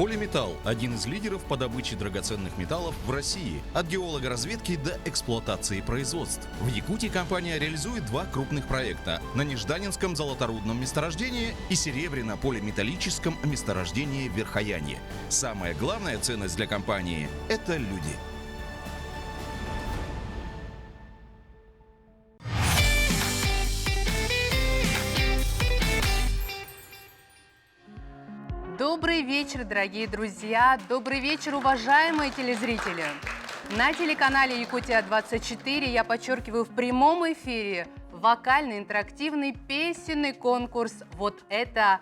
Полиметалл – один из лидеров по добыче драгоценных металлов в России, от геологоразведки до эксплуатации производств. В Якутии компания реализует два крупных проекта – на Нежданинском золоторудном месторождении и серебряно-полиметаллическом месторождении в Верхоянье. Самая главная ценность для компании – это люди. Добрый вечер, дорогие друзья! Добрый вечер, уважаемые телезрители! На телеканале Якутия-24 я подчеркиваю в прямом эфире вокальный интерактивный песенный конкурс «Вот это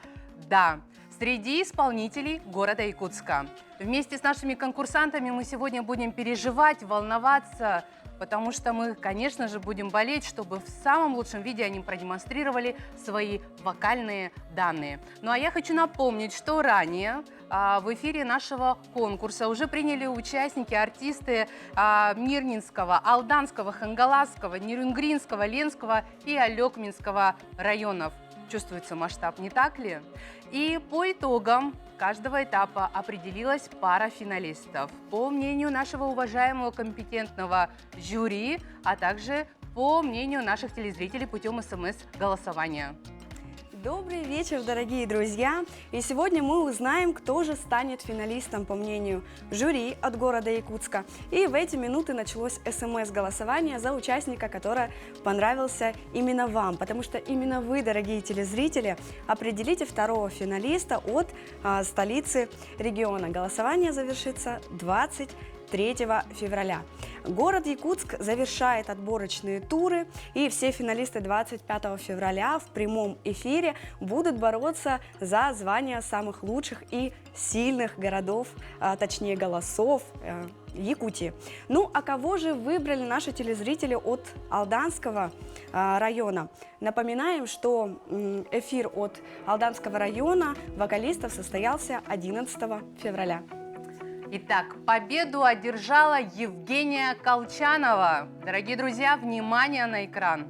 да!» среди исполнителей города Якутска. Вместе с нашими конкурсантами мы сегодня будем переживать, волноваться, потому что мы, конечно же, будем болеть, чтобы в самом лучшем виде они продемонстрировали свои вокальные данные. Ну а я хочу напомнить, что ранее в эфире нашего конкурса уже приняли участники, артисты Мирнинского, Алданского, Хангаласского, Нерюнгринского, Ленского и Алекминского районов. Чувствуется масштаб, не так ли? И по итогам каждого этапа определилась пара финалистов. По мнению нашего уважаемого компетентного жюри, а также по мнению наших телезрителей путем СМС-голосования. Добрый вечер, дорогие друзья! И сегодня мы узнаем, кто же станет финалистом, по мнению жюри от города Якутска. И в эти минуты началось СМС-голосование за участника, который понравился именно вам. Потому что именно вы, дорогие телезрители, определите второго финалиста от столицы региона. Голосование завершится 23 февраля. Город Якутск завершает отборочные туры, и все финалисты 25 февраля в прямом эфире будут бороться за звание самых лучших и сильных городов, точнее голосов Якутии. Ну а кого же выбрали наши телезрители от Алданского района? Напоминаем, что эфир от Алданского района вокалистов состоялся 11 февраля. Итак, победу одержала Евгения Колчанова. Дорогие друзья, внимание на экран.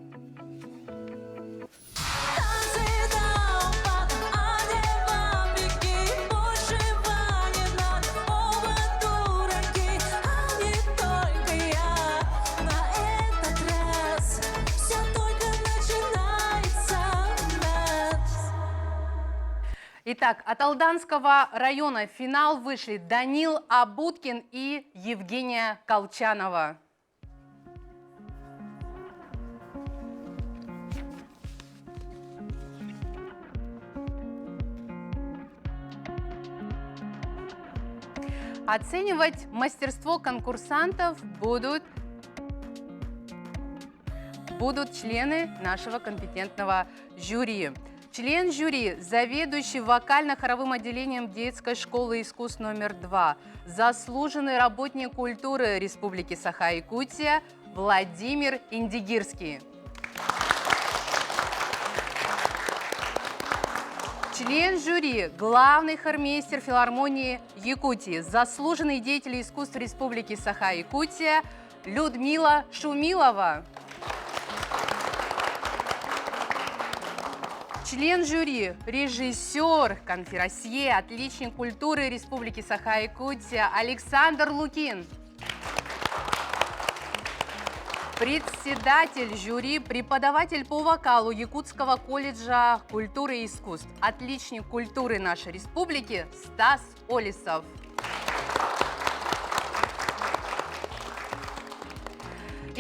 Итак, от Алданского района в финал вышли Данил Абуткин и Евгения Колчанова. Оценивать мастерство конкурсантов будут члены нашего компетентного жюри. Член жюри, заведующий вокально-хоровым отделением детской школы искусств номер 2, заслуженный работник культуры Республики Саха-Якутия Владимир Индигирский. Член жюри, главный хормейстер филармонии Якутии, заслуженный деятель искусств Республики Саха-Якутия Людмила Шумилова. Член жюри, режиссер, конферансье, отличник культуры Республики Саха-Якутия Александр Лукин. Председатель жюри, преподаватель по вокалу Якутского колледжа культуры и искусств, отличник культуры нашей республики Стас Олисов.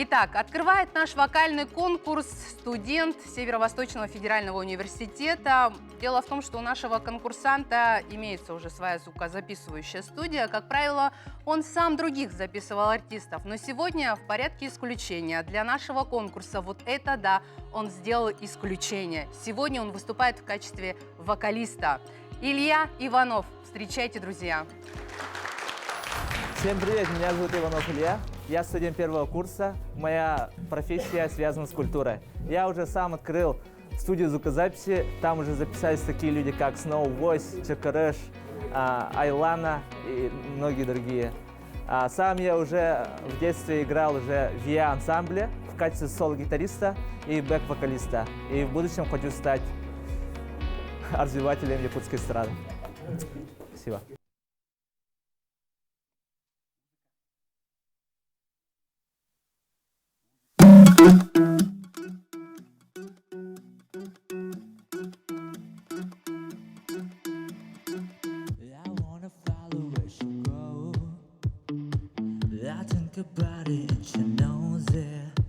Итак, открывает наш вокальный конкурс студент Северо-Восточного федерального университета. Дело в том, что у нашего конкурсанта имеется уже своя звукозаписывающая студия. Как правило, он сам других записывал артистов. Но сегодня в порядке исключения для нашего конкурса «Вот это да!» он сделал исключение. Сегодня он выступает в качестве вокалиста. Илья Иванов. Встречайте, друзья. Всем привет, меня зовут Иванов Илья. Я студент первого курса, моя профессия связана с культурой. Я уже сам открыл студию звукозаписи, там уже записались такие люди, как Snow Voice, Чакарыш, Айлана и многие другие. Сам я уже в детстве играл уже в ансамбле в качестве соло-гитариста и бэк-вокалиста. И в будущем хочу стать развивателем якутской эстрады. Спасибо. body and she knows it.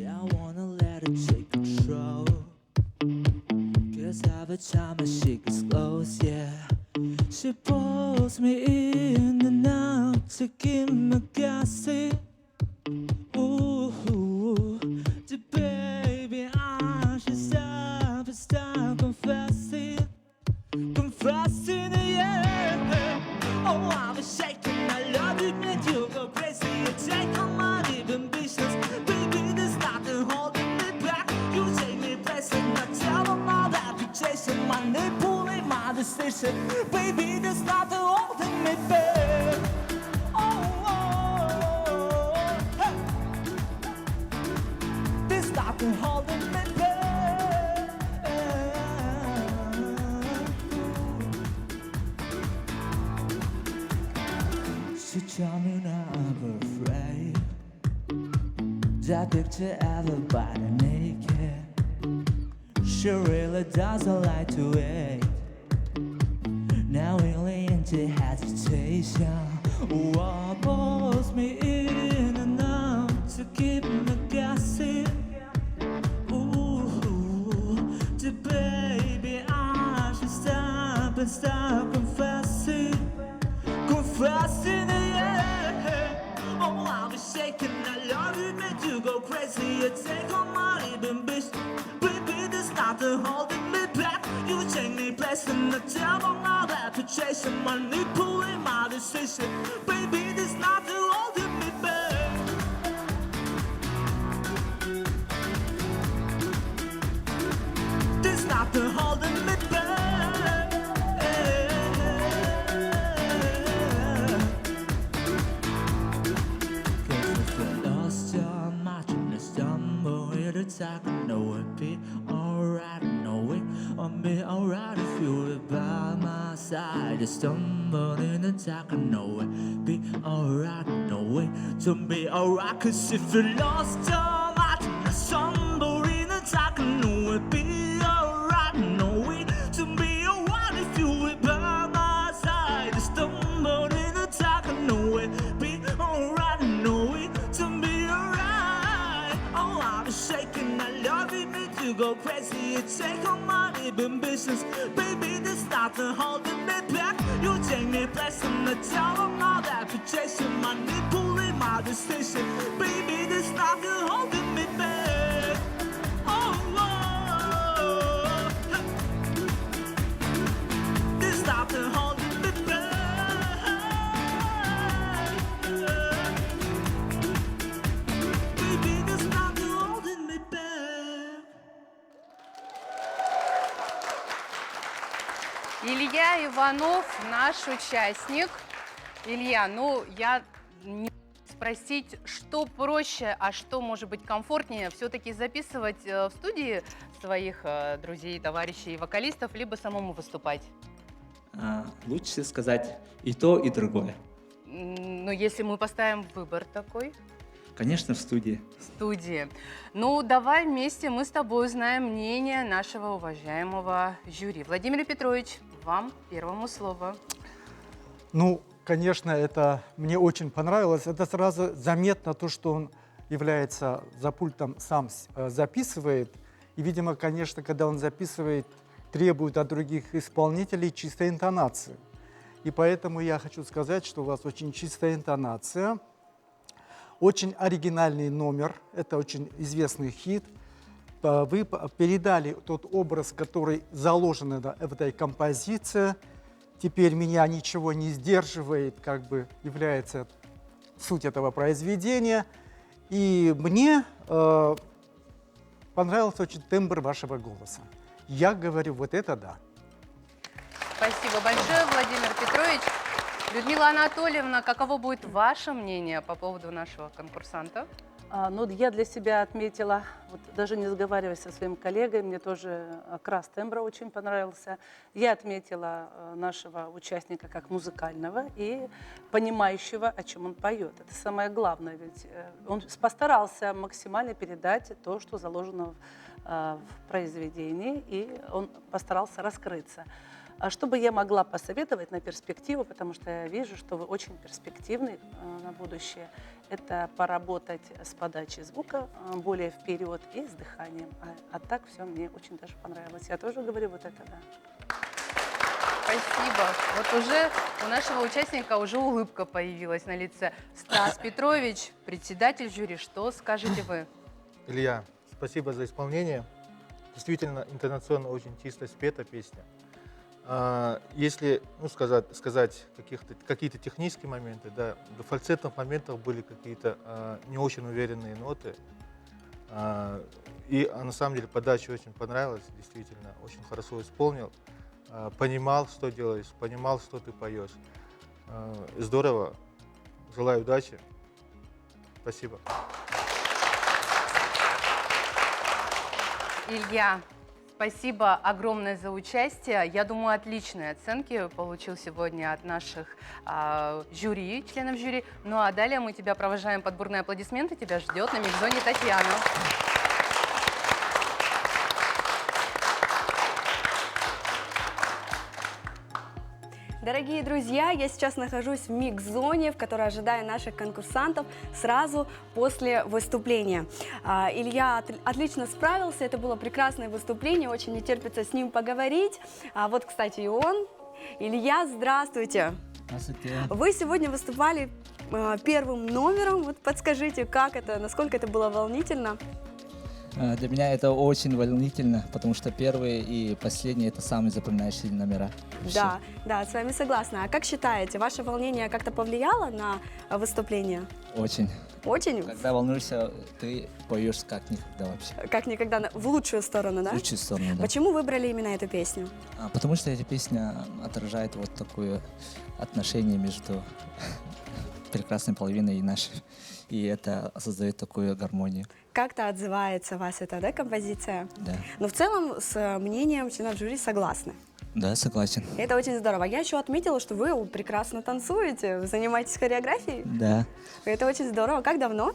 I wanna let her take control. Cause every time she gets close, yeah, she pulls me in and out to keep me gassy. Ooh, the baby, she's stop confessing, confessing, yeah. Oh, I'm shaking, I love you, make you go crazy. You take all my even business, baby, there's nothing holding me back. You take me places, I tell them all that you chasing my pulling my decision, baby, there's nothing holding me back. There's nothing holding me back. She told me not afraid. That picture everybody naked. She really doesn't like to wait. Now really into hesitation. Oh, pulls me in and out to keep me guessing. Ooh, the baby, I should stop and stop confessing, confessing, yeah. Oh, I'll be shaking, I love you, make you go crazy. You take all my even bitch, baby, there's nothing holding me back. You take me place in the devil, now that you're chasing money, pulling my decision, baby, there's nothing holding me back. There's nothing holding me back. Cause if you lost your mind, you stumble with a talk, I know it be alright, I know it will be alright if you were by my side. You stumble in the dark, I know it be alright, I know it to be alright. Cause if you lost your mind, you stumble in the dark, I know it be alright, I know it to be alright if you were by my side. You stumble in the dark, I know it be alright, I know it to be alright. Oh, I'm shaking, I love it, make you go crazy. You take all my even business, baby, there's nothing holding me back. You take me place in the tower, now that you're chasing money, pulling my decision, baby, there's nothing holding me back. Oh, oh, there's nothing holding me back. Baby, there's nothing holding me back. Илья Иванов, наш участник. Илья, ну я не спросить, что проще, а что может быть комфортнее, все-таки записывать в студии своих друзей, товарищей, вокалистов, либо самому выступать? Лучше сказать и то, и другое. Ну, если мы поставим выбор такой, Конечно, в студии. в студии. Ну, давай вместе мы с тобой узнаем мнение нашего уважаемого жюри. Владимир Петрович, вам первому слово. Ну, конечно, это мне очень понравилось. Это сразу заметно то, что он является за пультом, сам записывает. И, видимо, конечно, когда он записывает, требует от других исполнителей чистой интонации. И поэтому я хочу сказать, что у вас очень чистая интонация, очень оригинальный номер, это очень известный хит. Вы передали тот образ, который заложен в этой композиции. «Теперь меня ничего не сдерживает», как бы является суть этого произведения. И мне понравился очень тембр вашего голоса. Я говорю, вот это да. Спасибо большое, Владимир Петрович. Людмила Анатольевна, каково будет ваше мнение по поводу нашего конкурсанта? Ну, я для себя отметила, вот даже не разговаривая со своим коллегой, мне тоже окрас тембра очень понравился. Я отметила нашего участника как музыкального и понимающего, о чем он поет. Это самое главное, ведь он постарался максимально передать то, что заложено в произведении, и он постарался раскрыться. Что бы я могла посоветовать на перспективу, потому что я вижу, что вы очень перспективны на будущее, это поработать с подачей звука более вперед и с дыханием. А так все мне очень даже понравилось. Я тоже говорю вот это, да. Спасибо. Вот уже у нашего участника уже улыбка появилась на лице. Стас Петрович, председатель жюри, что скажете вы? Илья, спасибо за исполнение. Действительно, интонационно очень чисто спета песня. Если сказать какие-то технические моменты, да, до фальцетных моментов были какие-то не очень уверенные ноты. И на самом деле подача очень понравилась, действительно, очень хорошо исполнил. Понимал, что делаешь, понимал, что ты поешь. Здорово. Желаю удачи. Спасибо. Илья, спасибо огромное за участие. Я думаю, отличные оценки получил сегодня от наших жюри, членов жюри. Ну а далее мы тебя провожаем под бурные аплодисменты. Тебя ждет на микзоне Татьяна. Дорогие друзья, я сейчас нахожусь в микс-зоне, в которой ожидаю наших конкурсантов сразу после выступления. Илья отлично справился, это было прекрасное выступление, очень не терпится с ним поговорить. Вот, кстати, и он. Илья, здравствуйте. Здравствуйте. Вы сегодня выступали первым номером. Вот подскажите, как это, насколько это было волнительно? Для меня это очень волнительно, потому что первые и последние — это самые запоминающие номера. Да, да, с вами согласна. А как считаете, ваше волнение как-то повлияло на выступление? Очень. Очень? Когда волнуешься, ты поешь как никогда вообще. Как никогда, в лучшую сторону, да? В лучшую сторону, да. Почему выбрали именно эту песню? Потому что эта песня отражает вот такое отношение между прекрасной половиной и нашей. И это создает такую гармонию. Как-то отзывается вас эта, да, композиция? Да. Но в целом с мнением членов жюри согласны. Да, согласен. Это очень здорово. Я еще отметила, что вы прекрасно танцуете, вы занимаетесь хореографией. Да. Это очень здорово. Как давно?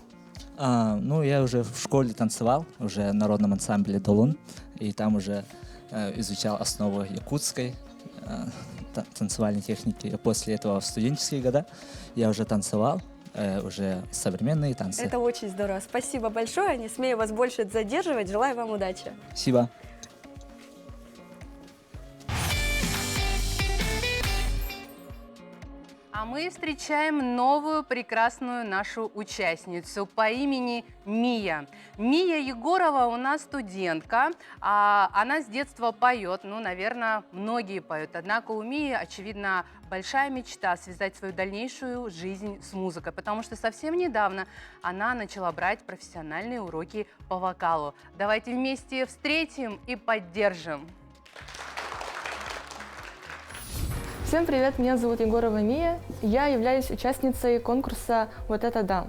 Я уже в школе танцевал, уже в народном ансамбле «Долун», и там уже изучал основы якутской танцевальной техники. После этого в студенческие годы я уже танцевал, уже современные танцы. Это очень здорово. Спасибо большое. Не смею вас больше задерживать. Желаю вам удачи. Спасибо. А мы встречаем новую прекрасную нашу участницу по имени Мия. Мия Егорова у нас студентка. Она с детства поет, наверное, многие поют. Однако у Мии, очевидно, большая мечта связать свою дальнейшую жизнь с музыкой, потому что совсем недавно она начала брать профессиональные уроки по вокалу. Давайте вместе встретим и поддержим. Всем привет, меня зовут Егорова Мия, я являюсь участницей конкурса «Вот это да».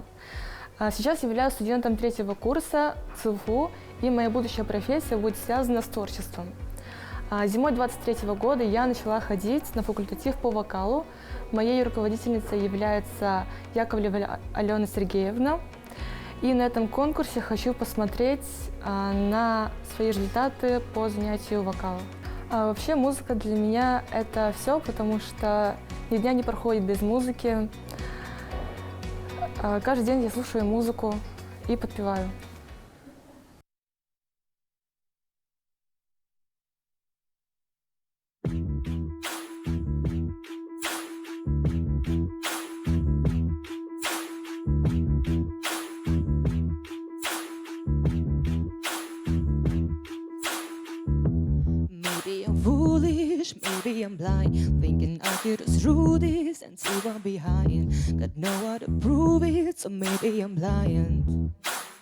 Сейчас являюсь студентом 3-го курса ЦУФУ, и моя будущая профессия будет связана с творчеством. Зимой 23-го года я начала ходить на факультатив по вокалу. Моей руководительницей является Яковлева Алена Сергеевна. И на этом конкурсе хочу посмотреть на свои результаты по занятию вокалом. Вообще музыка для меня это все, потому что ни дня не проходит без музыки. Каждый день я слушаю музыку и подпеваю. Maybe I'm blind, thinking I could just through this and see I'm behind. Got nowhere to prove it, so maybe I'm lying.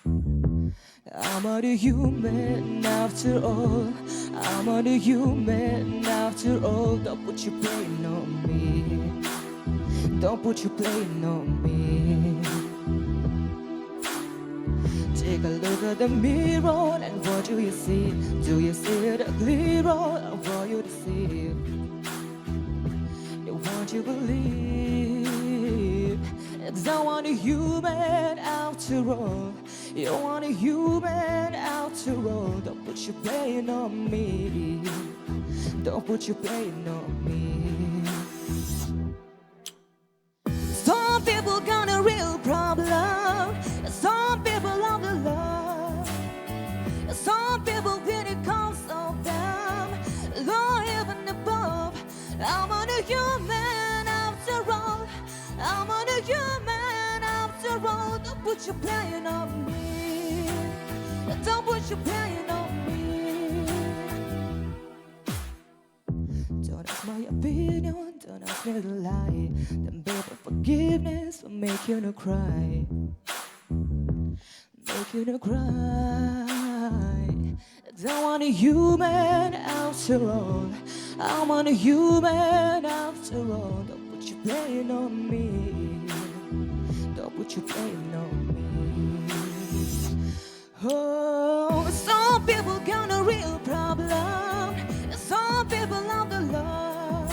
I'm not a human after all. I'm not a human after all. Don't put your blame on me. Don't put your blame on me. Take a look at the mirror and what do you see? Do you see the clear or for you to see? Won't you believe it's not one a human after all? You want a human after all. Don't put your blame on me. Don't put your pain on me. Some people got a real problem. Some people love the love. Some people really comes of them. Lord, heaven above. I'm on a human after all. I'm on a human after all. Don't put your pain on me. Don't put your pain on me. Don't ask my opinion, don't ask me to lie. Then beg for forgiveness will make you no cry. Make you no cry. Don't want a human after all. I want a human after all. Don't put your pain on me. Don't put your pain on me. Oh, some people got a real problem. Some people love the love.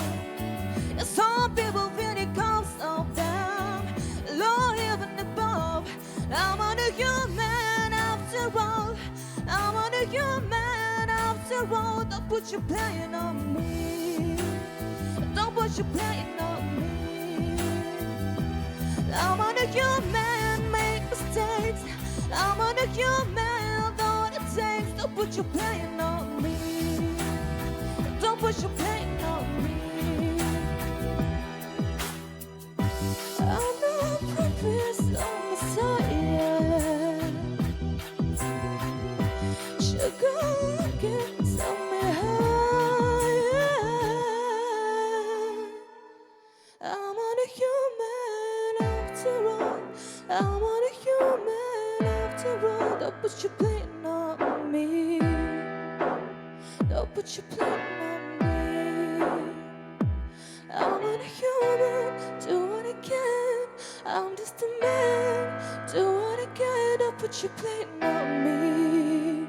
Some people feel it comes of them. Lord, heaven above. I'm on a human after all. I'm on a human after all. Don't put your pain on me. Don't put your pain on me. I'm on a human, make mistakes. I'm on a human, though it takes. Don't put your pain on me. Don't put your pain on me. I'm not promise of Messiah. Sugar gets on me higher. I'm on a human after all. I'm on a human after all. Don't put your pain on me. Don't put your pain on me. I'm on a human, do what I can. I'm just a man, do what I can. Don't put your pain on me.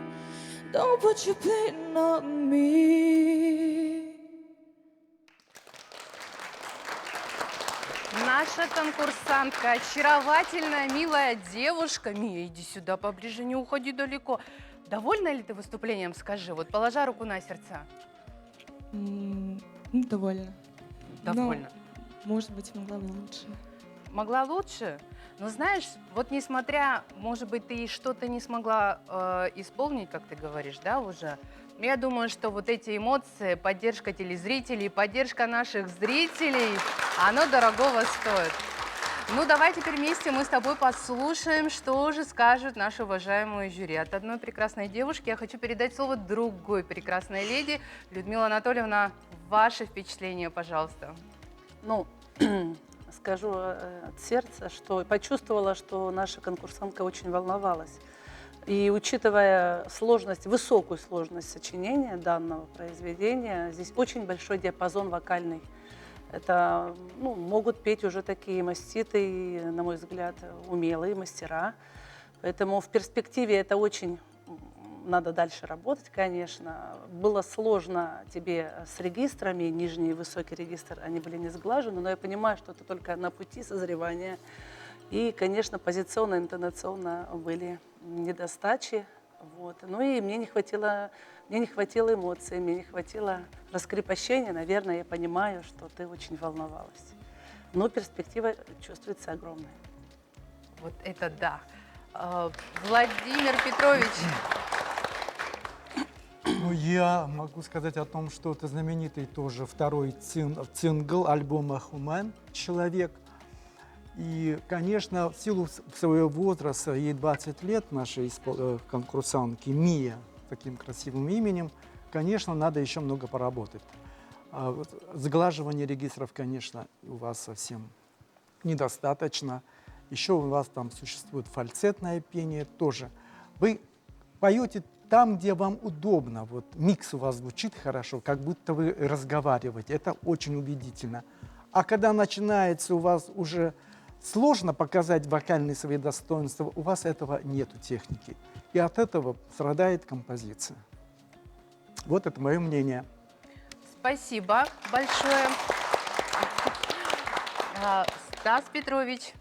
Don't put your pain on me. Наша конкурсантка, очаровательная, милая девушка. Мия, иди сюда поближе, не уходи далеко. Довольна ли ты выступлением, скажи, вот положа руку на сердце? Довольно. Довольна. Но, может быть, могла бы лучше. Могла лучше? Но знаешь, вот несмотря, может быть, ты что-то не смогла исполнить, как ты говоришь, да, уже, я думаю, что вот эти эмоции, поддержка телезрителей, поддержка наших зрителей, оно дорогого стоит. Ну, давай теперь вместе мы с тобой послушаем, что же скажут наши уважаемые жюри. От одной прекрасной девушки я хочу передать слово другой прекрасной леди. Людмила Анатольевна, ваше впечатление, пожалуйста. Ну, скажу от сердца, что почувствовала, что наша конкурсантка очень волновалась. И учитывая сложность, высокую сложность сочинения данного произведения, здесь очень большой диапазон вокальный. Это могут петь уже такие маститые, на мой взгляд, умелые мастера. Поэтому в перспективе это очень надо дальше работать, конечно. Было сложно тебе с регистрами, нижний и высокий регистр, они были не сглажены, но я понимаю, что это только на пути созревания. И, конечно, позиционно, интонационно были недостачи. Вот. Ну и мне не хватило эмоций, мне не хватило раскрепощения. Наверное, я понимаю, что ты очень волновалась. Но перспектива чувствуется огромная. Вот это да. Владимир Петрович. Ну, я могу сказать о том, что это знаменитый тоже второй сингл альбома «Human» «Человек». И, конечно, в силу своего возраста, ей 20 лет, нашей конкурсантки Мия, таким красивым именем, конечно, надо еще много поработать. Сглаживание регистров, конечно, у вас совсем недостаточно. Еще у вас там существует фальцетное пение тоже. Вы поете там, где вам удобно. Вот микс у вас звучит хорошо, как будто вы разговариваете. Это очень убедительно. А когда начинается у вас уже сложно показать вокальные свои достоинства, у вас этого нету техники. И от этого страдает композиция. Вот это мое мнение. Спасибо большое. Стас Петрович,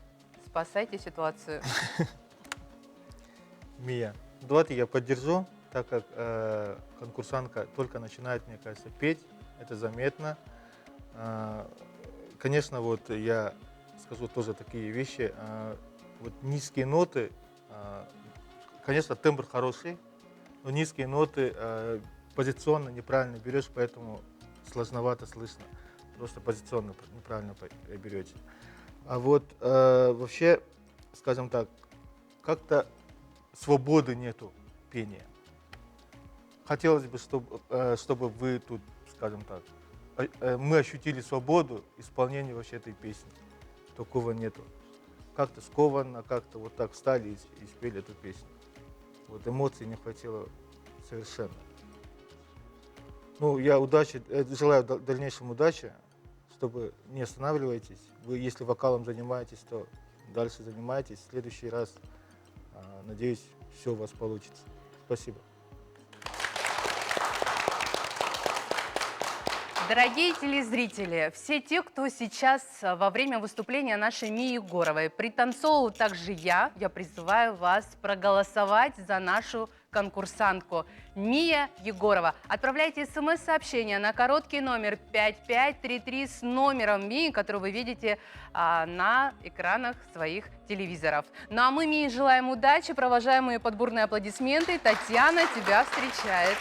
спасайте ситуацию. Мия, давайте я поддержу, так как конкурсантка только начинает, мне кажется, петь. это заметно. Конечно, вот я скажу тоже такие вещи. Вот низкие ноты, конечно, тембр хороший, но низкие ноты позиционно неправильно берешь, поэтому сложновато слышно. Просто позиционно неправильно берете. А вот вообще, скажем так, как-то свободы нету пения. Хотелось бы, чтобы вы тут, скажем так, мы ощутили свободу исполнения вообще этой песни. Такого нету. Как-то скованно, как-то вот так встали и спели эту песню. Вот эмоций не хватило совершенно. Ну, я желаю дальнейшей удачи, чтобы не останавливайтесь. Вы, если вокалом занимаетесь, то дальше занимайтесь. В следующий раз, надеюсь, все у вас получится. Спасибо. Дорогие телезрители, все те, кто сейчас во время выступления нашей Мии Егоровой пританцовывал также я призываю вас проголосовать за нашу конкурсантку Мия Егорова. Отправляйте смс-сообщение на короткий номер 5533 с номером Мии, который вы видите на экранах своих телевизоров. Ну а мы Мии желаем удачи, провожаем ее под бурные аплодисменты. Татьяна тебя встречает.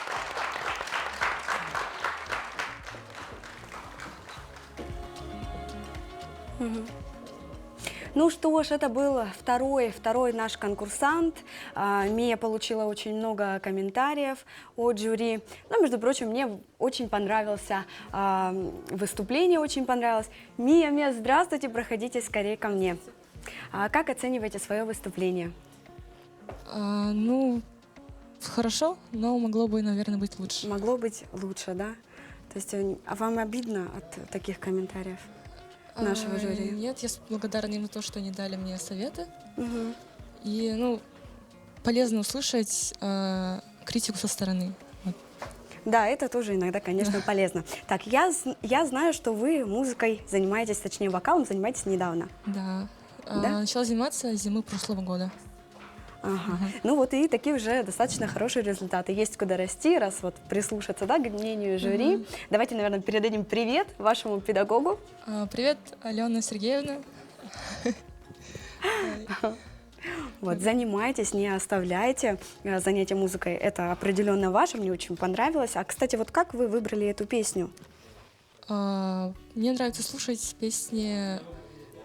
Ну что ж, это был второй наш конкурсант. Мия получила очень много комментариев от жюри. Но, между прочим, мне очень понравился выступление, очень понравилось. Мия, здравствуйте, проходите скорее ко мне. Как оцениваете свое выступление? Ну, хорошо, но могло бы, наверное, быть лучше. Могло быть лучше, да? То есть вам обидно от таких комментариев нашего жюри? Нет, я благодарна им за то, что они дали мне советы. Угу. И, ну, полезно услышать критику со стороны. Вот. Да, это тоже иногда, конечно, полезно. Так, я знаю, что вы музыкой занимаетесь, точнее, вокалом занимаетесь недавно. Да. Да? Начала заниматься зимы прошлого года. Ага. Ну вот и такие уже достаточно хорошие результаты. Есть куда расти, раз вот прислушаться, да, к мнению жюри. Давайте, наверное, передадим привет вашему педагогу. Привет, Алена Сергеевна. Вот, занимайтесь, не оставляйте занятия музыкой. Это определенно ваше, мне очень понравилось. А, кстати, вот как вы выбрали эту песню? Мне нравится слушать песни,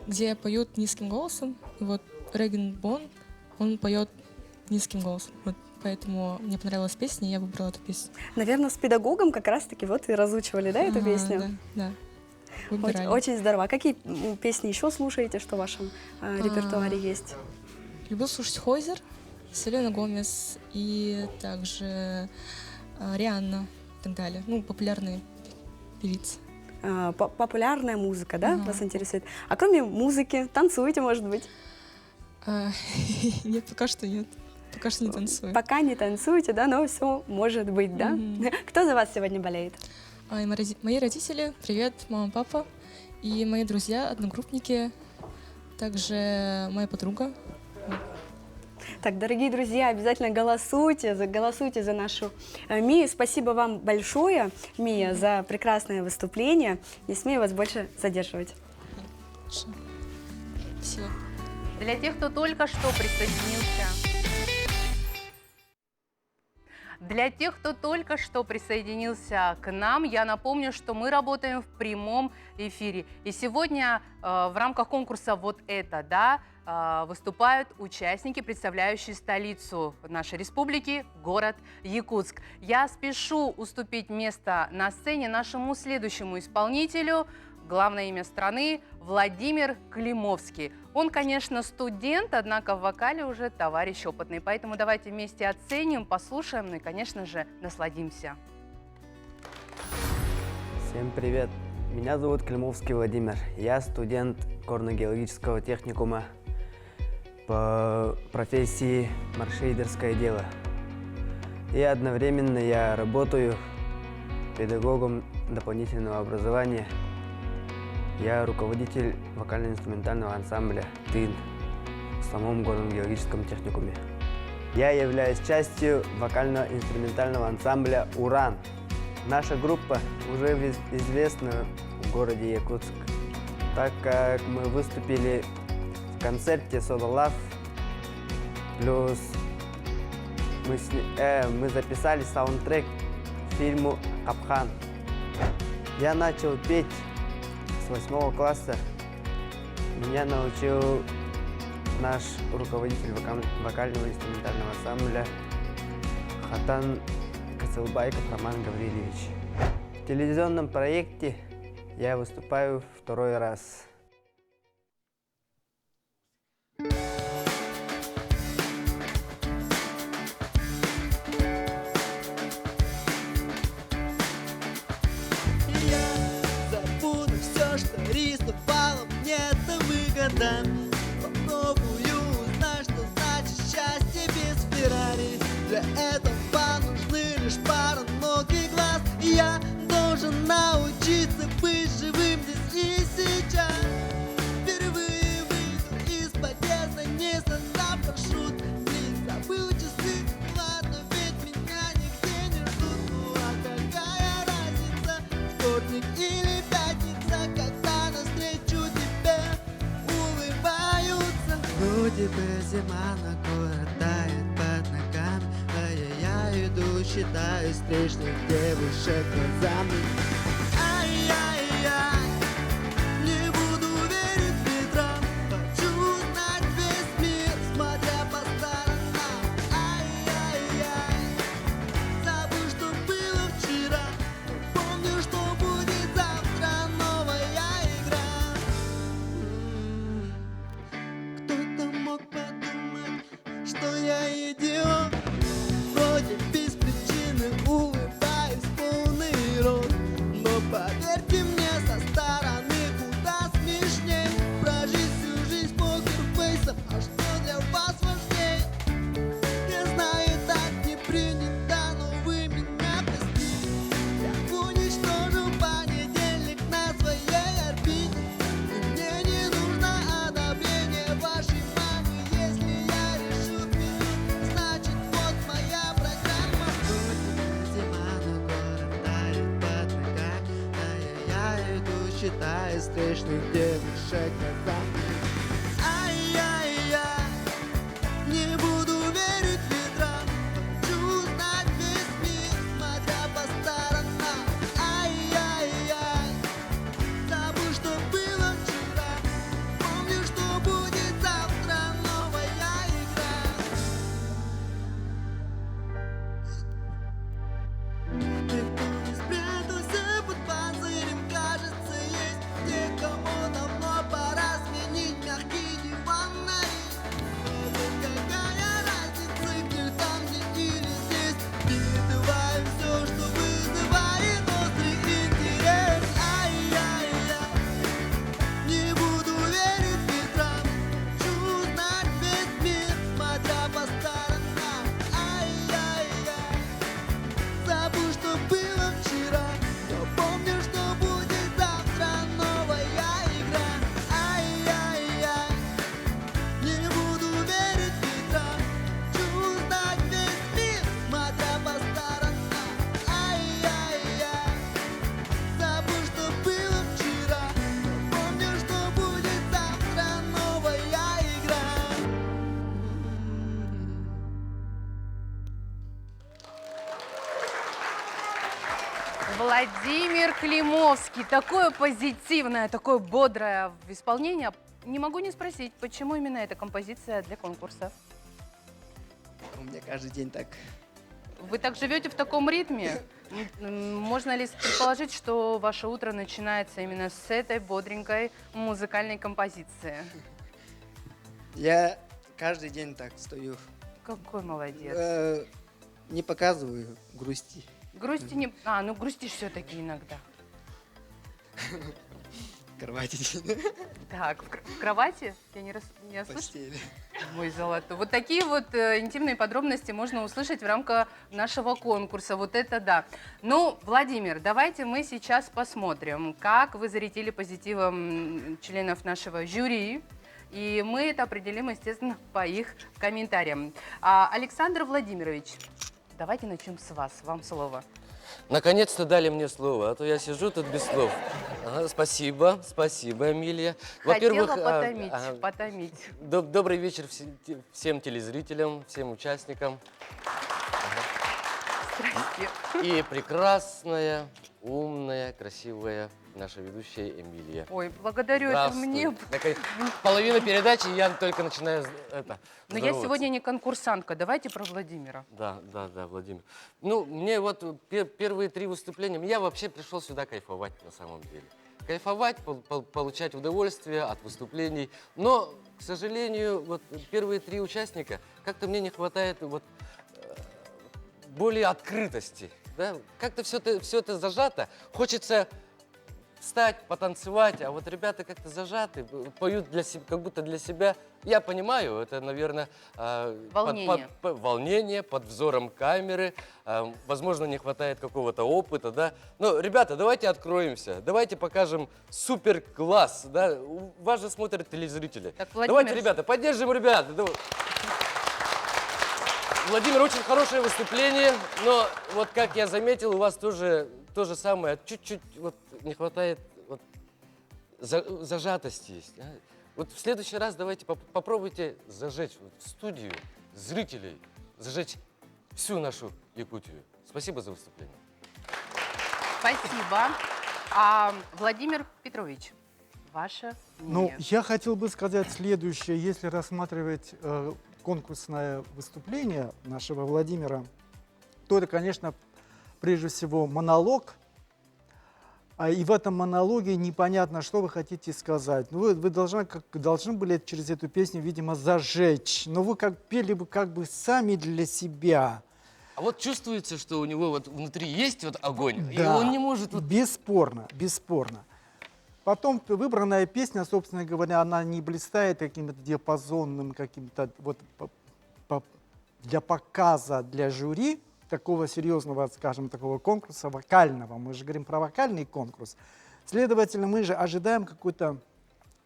где поют низким голосом. И вот Регин Бон, он поет низким голосом. Вот поэтому мне понравилась песня, и я выбрала эту песню. Наверное, с педагогом как раз-таки вот и разучивали, да, эту песню? Да. Выбирали. Очень здорово. А какие песни еще слушаете, что в вашем репертуаре есть? Люблю слушать Хойзер, Селена Гомес и также Рианна и так далее. Ну, популярные певицы. Популярная музыка, да, вас интересует? А кроме музыки, танцуете, может быть? Нет, пока что нет. Пока что не танцую. Пока не танцуете, да, но все может быть, да? Кто за вас сегодня болеет? Мои родители, привет, мама, папа, и мои друзья, одногруппники, также моя подруга. Так, дорогие друзья, обязательно голосуйте за нашу Мию. Спасибо вам большое, Мия, за прекрасное выступление. Не смею вас больше задерживать. Спасибо. Для тех, кто только что присоединился к нам, я напомню, что мы работаем в прямом эфире. И сегодня в рамках конкурса «Вот это, да» выступают участники, представляющие столицу нашей республики, город Якутск. Я спешу уступить место на сцене нашему следующему исполнителю, главное имя страны – Владимир Климовский. Он, конечно, студент, однако в вокале уже товарищ опытный. Поэтому давайте вместе оценим, послушаем, ну и, конечно же, насладимся. Всем привет! Меня зовут Климовский Владимир. Я студент горно-геологического техникума по профессии маршрейдерское дело. И одновременно я работаю педагогом дополнительного образования. Я руководитель вокально-инструментального ансамбля «Тын» в самом горно-геологическом техникуме. Я являюсь частью вокально-инструментального ансамбля «Уран». Наша группа уже известна в городе Якутск, так как мы выступили в концерте Soda Love, плюс мы записали саундтрек к фильму «Капхан». Я начал петь с 8 класса. Меня научил наш руководитель вокального инструментального ансамбля Хатан Касылбайков Роман Гаврилевич. В телевизионном проекте я выступаю 2-й раз. Забуду все, что рисовало мне это выгодами. Попробую узнать, что значит счастье без Феррари. Для этого нужны лишь пара ног и глаз. И я должен научиться быть живым здесь и сейчас. Впервые выйду из подъезда, не создав маршрут. Блин, забыл часы, ладно, ведь меня нигде не ждут. Ну а какая разница, вторник или пятница, когда навстречу тебе улыбаются. Вроде бы зима, но город тает под ногами, а я иду, считаю встречных девушек глазами. Ай-яй-яй, не буду верить ветрам, хочу знать весь мир, смотря по сторонам. Ай-яй-яй, забыл, что было вчера, но помню, что будет завтра новая игра. Кто-то мог подумать, что я идиот, вроде без причины улыбаюсь в полный рот. Но поверьте мне, со стороны куда смешней прожить всю жизнь покерфейсом. А что для вас важней? Я знаю, так не принято, но вы меня простите. Я уничтожу понедельник на своей орбите. И мне не нужно одобрение вашей мамы. Если я решу вперед, значит вот моя программа. Зима, но город тает под ногами, а я иду, считая встречных девушек глазами. Ай-яй-яй, не буду верить ветрам, хочу знать весь мир, смотря по сторонам. Ай-яй-яй, забыл, что было вчера, помню, что будет завтра новая игра. Никто не спрятался под панцирем, кажется, есть те, кому давно пора сменить мягкий диван на рис. Какая разница, где там, где или здесь, передавай все, что вызывает острый интерес. Ай-яй-яй, не буду верить ветрам, хочу знать весь мир, смотря по сторонам. Ай-яй-яй, забыл, что было вчера, но помню, что будет завтра новая игра. Ай-яй-яй, не буду верить ветрам, хочу знать весь мир, смотря по сторонам. Ай-яй-яй, забыл, что было вчера, но помню, что будет завтра новая игра. Владимир Климовский. Такое позитивное, такое бодрое в исполнении. Не могу не спросить, почему именно эта композиция для конкурса? У меня каждый день так. Вы так живете в таком ритме? Можно ли предположить, что ваше утро начинается именно с этой бодренькой музыкальной композиции? Я каждый день так стою. Какой молодец. Не показываю грусти. Грусти не... А, ну грустишь все-таки иногда. Кровати. Так, в кровати? Я не ослышала? Постели. Мой золотой. Вот такие вот интимные подробности можно услышать в рамках нашего конкурса. Вот это да. Ну, Владимир, давайте мы сейчас посмотрим, как вы зарядили позитивом членов нашего жюри. И мы это определим, естественно, по их комментариям. Александр Владимирович, давайте начнем с вас. Вам слово. Наконец-то дали мне слово, а то я сижу тут без слов. Ага, спасибо, спасибо, Эмилия. Хотела Во-первых, потомить. добрый вечер всем телезрителям, всем участникам. И прекрасная, умная, красивая наша ведущая Эмилия. Ой, благодарю, это Здравствуй. мне. Половина передачи, я только начинаю Но я здороваться. сегодня не конкурсантка. Давайте про Владимира. Да, Владимир. Ну, мне вот первые 3 выступления, я вообще пришел сюда кайфовать на самом деле. Кайфовать, получать удовольствие от выступлений. Но, к сожалению, вот первые 3 участника, как-то мне не хватает вот более открытости. Да? Как-то все это зажато. Хочется встать, потанцевать, а вот ребята как-то зажаты, поют для себя, как будто для себя. Я понимаю, это, наверное, волнение. Волнение под взором камеры, возможно, не хватает какого-то опыта, да. Но, ребята, давайте откроемся, давайте покажем супер-класс, да. Вас же смотрят телезрители. Так, Владимир... Давайте, ребята, поддержим ребят. Владимир, очень хорошее выступление, но вот как я заметил, у вас тоже то же самое, чуть-чуть вот не хватает вот, зажатости есть. Да? Вот в следующий раз давайте попробуйте зажечь вот, студию зрителей, зажечь всю нашу Якутию. Спасибо за выступление. Спасибо. Владимир Петрович, ваше мнение? Ну, я хотел бы сказать следующее. Если рассматривать конкурсное выступление нашего Владимира, то это, конечно, прежде всего монолог. И в этом монологе непонятно, что вы хотите сказать. Ну, вы должны были через эту песню, видимо, зажечь. Но вы пели бы как бы сами для себя. А вот чувствуется, что у него вот внутри есть вот огонь, Да, и он не может... Вот... Бесспорно, бесспорно. Потом выбранная песня, собственно говоря, она не блистает каким-то диапазонным, каким-то вот для показа, для жюри, такого серьезного, скажем, такого конкурса вокального. Мы же говорим про вокальный конкурс. Следовательно, мы же ожидаем какую-то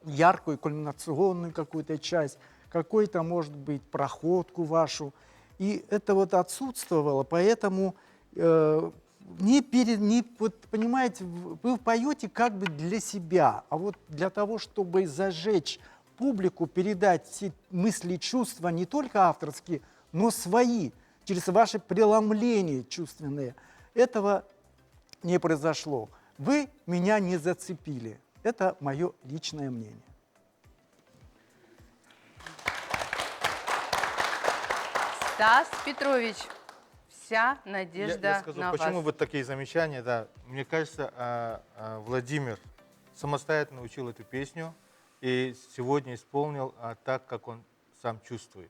яркую, кульминационную какую-то часть, какой-то, может быть, проходку вашу. И это вот отсутствовало, поэтому... вот, понимаете, вы поете как бы для себя, а вот для того, чтобы зажечь публику, передать все мысли, чувства, не только авторские, но свои, через ваши преломления чувственные. Этого не произошло. Вы меня не зацепили. Это мое личное мнение. Стас Петрович, вся надежда я скажу, на почему вас. вот такие замечания, да. Мне кажется, Владимир самостоятельно учил эту песню и сегодня исполнил так, как он сам чувствует.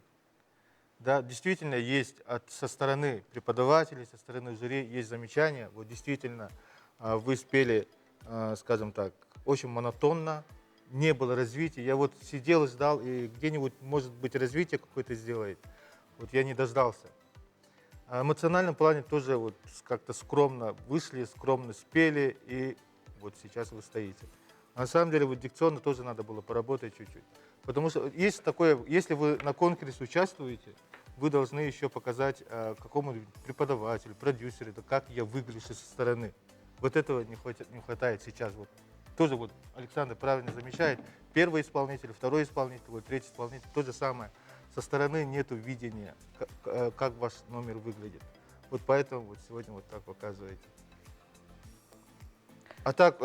Да, действительно, есть со стороны преподавателей, со стороны жюри есть замечания. Вот действительно, вы спели, скажем так, очень монотонно, не было развития. Я вот сидел и ждал, и где-нибудь, может быть, развитие какое-то сделает. Вот я не дождался. В эмоциональном плане тоже вот как-то скромно вышли, скромно спели, и вот сейчас вы стоите. На самом деле, вот дикционно тоже надо было поработать чуть-чуть. Потому что есть такое, если вы на конкурсе участвуете, вы должны еще показать какому-нибудь преподавателю, продюсеру, да, как я выгляжу со стороны. Вот этого не хватает сейчас. Вот. Тоже вот Александр правильно замечает. Первый исполнитель, второй исполнитель, вот, третий исполнитель, то же самое. Со стороны нету видения, как ваш номер выглядит. Вот поэтому вот сегодня вот так показываете. А так,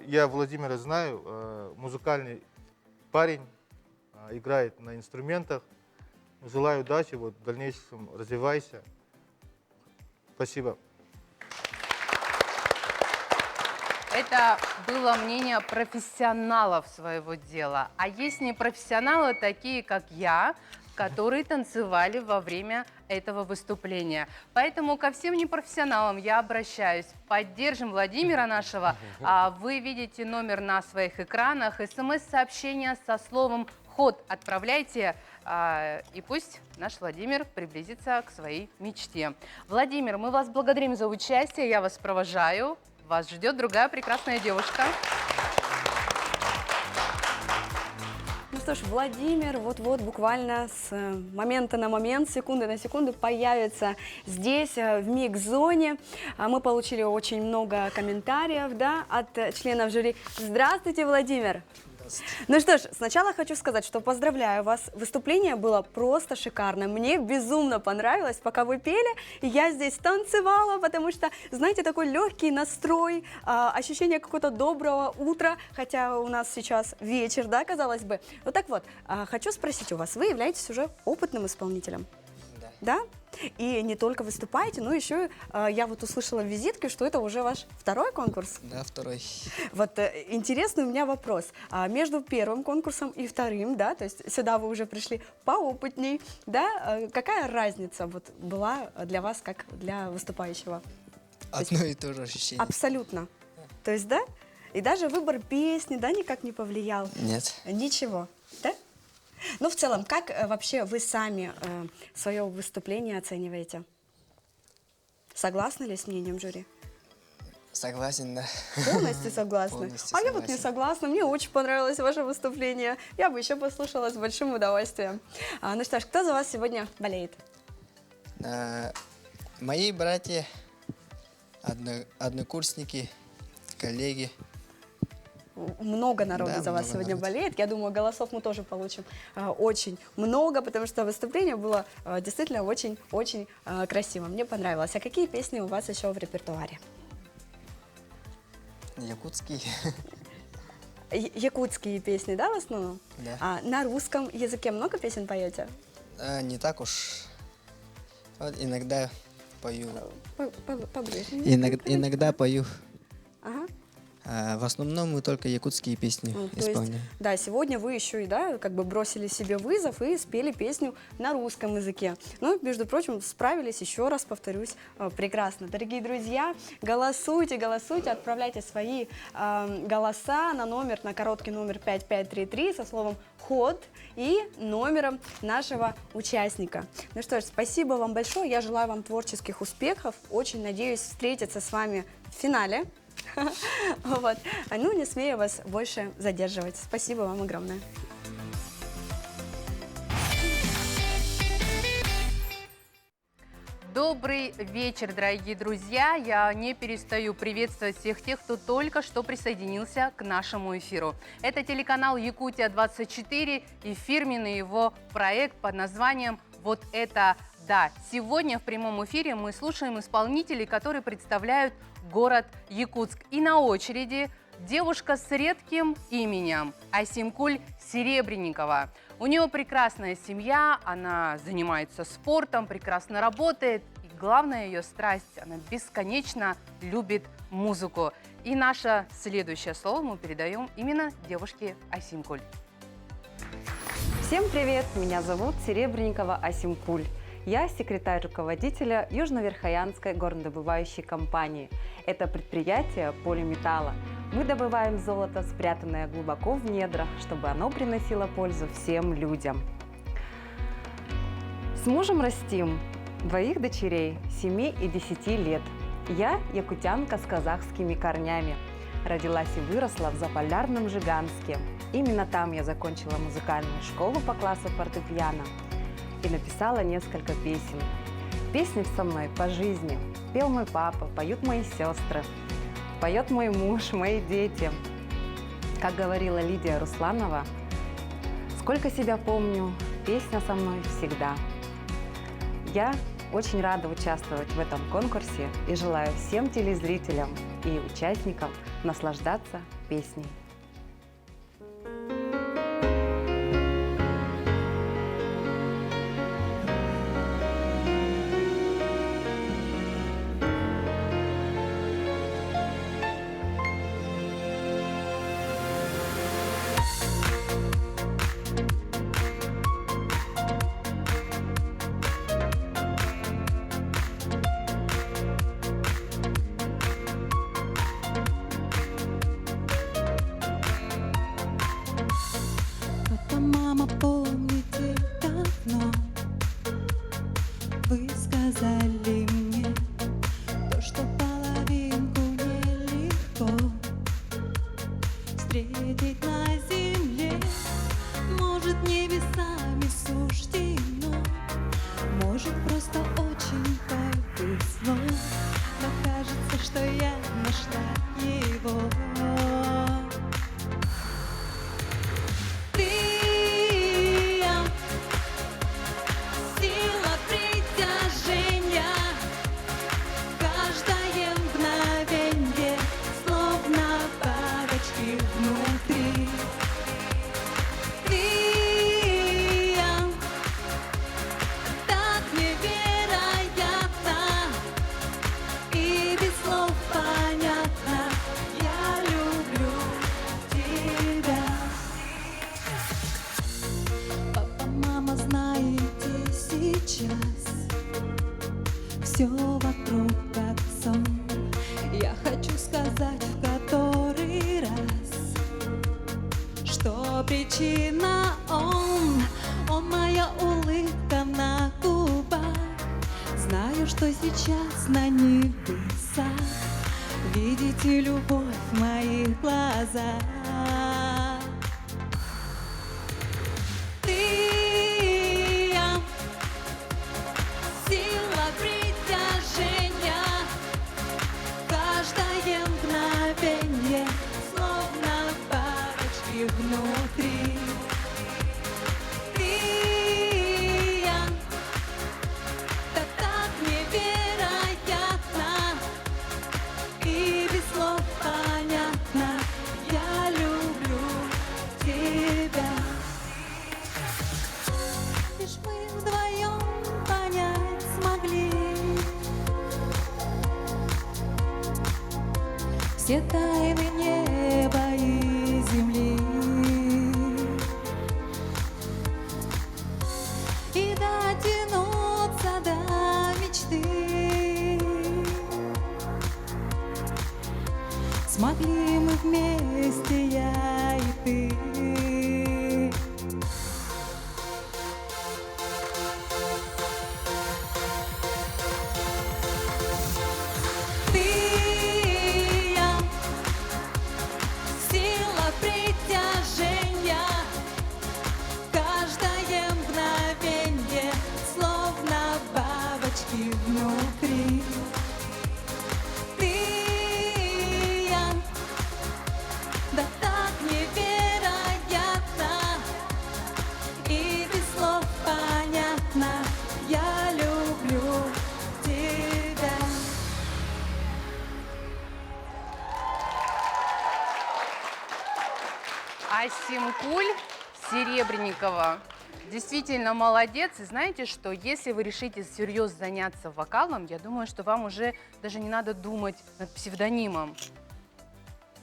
я Владимира знаю, музыкальный парень, играет на инструментах. Желаю удачи, вот в дальнейшем развивайся. Спасибо. Это было мнение профессионалов своего дела. А есть непрофессионалы, такие как я, которые танцевали во время этого выступления. Поэтому ко всем непрофессионалам я обращаюсь. Поддержим Владимира нашего. Вы видите номер на своих экранах. СМС-сообщение со словом «ход» отправляйте. И пусть наш Владимир приблизится к своей мечте. Владимир, мы вас благодарим за участие. Я вас провожаю. Вас ждет другая прекрасная девушка. Ну что ж, Владимир вот-вот буквально с момента на момент, секунды на секунду появится здесь, в микс-зоне. Мы получили очень много комментариев, да, от членов жюри. Здравствуйте, Владимир! Ну что ж, сначала хочу сказать, что поздравляю вас. Выступление было просто шикарно. Мне безумно понравилось, пока вы пели. Я здесь танцевала, потому что, знаете, такой легкий настрой, ощущение какого-то доброго утра, хотя у нас сейчас вечер, да, казалось бы. Вот так вот, хочу спросить у вас, вы являетесь уже опытным исполнителем? Да? И не только выступаете, но еще я вот услышала в визитке, что это уже ваш второй конкурс. Да, второй. Вот интересный у меня вопрос. Между первым конкурсом и вторым, да, то есть сюда вы уже пришли поопытней, да, какая разница вот была для вас, как для выступающего? Одно и то же ощущение. Абсолютно. То есть, да? И даже выбор песни, да, никак не повлиял? Нет. Ничего, да? Ну, в целом, как вообще вы сами свое выступление оцениваете? Согласны ли с мнением жюри? Согласен, да. Полностью согласна? Полностью А я вот не согласна, мне очень понравилось ваше выступление. Я бы еще послушала с большим удовольствием. Ну что ж, кто за вас сегодня болеет? Мои братья, однокурсники, коллеги. Много народу Да, за вас много сегодня народу. болеет. Я думаю, голосов мы тоже получим очень много, потому что выступление было действительно очень-очень красиво. Мне понравилось. А какие песни у вас еще в репертуаре? Якутский. Якутские песни, да, в основном? Да. А на русском языке много песен поете? Не так уж. Вот иногда пою. Поближе. Иногда пою. Ага. В основном мы только якутские песни То есть, исполняем. да, сегодня вы еще и, да, как бы бросили себе вызов и спели песню на русском языке. Ну, между прочим, справились, еще раз повторюсь, прекрасно. Дорогие друзья, голосуйте, голосуйте, отправляйте свои голоса на короткий номер 5533 со словом «ход» и номером нашего участника. Ну что ж, спасибо вам большое, я желаю вам творческих успехов, очень надеюсь встретиться с вами в финале. Вот. Ну, не смею вас больше задерживать. Спасибо вам огромное. Добрый вечер, дорогие друзья! Я не перестаю приветствовать всех тех, кто только что присоединился к нашему эфиру. Это телеканал «Якутия-24» и фирменный его проект под названием «Вот это да». Сегодня в прямом эфире мы слушаем исполнителей, которые представляют город Якутск. И на очереди девушка с редким именем Асимкуль Серебренникова. У нее прекрасная семья, она занимается спортом, прекрасно работает. И главная ее страсть, она бесконечно любит музыку. И наше следующее слово мы передаем именно девушке Асимкуль. Всем привет! Меня зовут Серебренникова Асимкуль. Я секретарь руководителя Южно-Верхоянской горнодобывающей компании. Это предприятие полиметалла. Мы добываем золото, спрятанное глубоко в недрах, чтобы оно приносило пользу всем людям. С мужем растим двоих дочерей 7 и 10 лет. Я якутянка с казахскими корнями. Родилась и выросла в Заполярном Жиганске. Именно там я закончила музыкальную школу по классу фортепиано и написала несколько песен. Песни со мной по жизни. Пел мой папа, поют мои сестры, поет мой муж, мои дети. Как говорила Лидия Русланова, сколько себя помню, песня со мной всегда. Я очень рада участвовать в этом конкурсе и желаю всем телезрителям и участникам наслаждаться песней. Папа, мама, помните давно вы сказали мне то, что половинку нелегко встретить на земле. Может, небесами суждено. Может, просто очень повезло, но кажется, что я нашла его. Ты, сила притяжения, каждое мгновенье, словно бабочки внутри. Ты, так невероятно и без слов понятно. Я люблю тебя. Папа, мама, знаете, сейчас все вокруг как сон. Я хочу сказать в который раз, что причина он моя улыбка на губах. Знаю, что сейчас на небесах видите любовь в моих глазах. Ты, сила притяжения, каждое мгновенье, словно бабочки внутри. Ты, да так невероятно и без слов понятно. Я люблю тебя. Лишь мы вдвоем понять смогли все тайны неба и земли. И дотянуться до мечты смогли мы вместе, я и ты. Ты, сила притяжения, каждое мгновенье, словно бабочки внутри. Ты, да так невероятно и без слов понятно. Я люблю тебя. Асимкуль Серебренникова действительно молодец. И знаете что, если вы решите всерьез заняться вокалом, я думаю, что вам уже даже не надо думать над псевдонимом.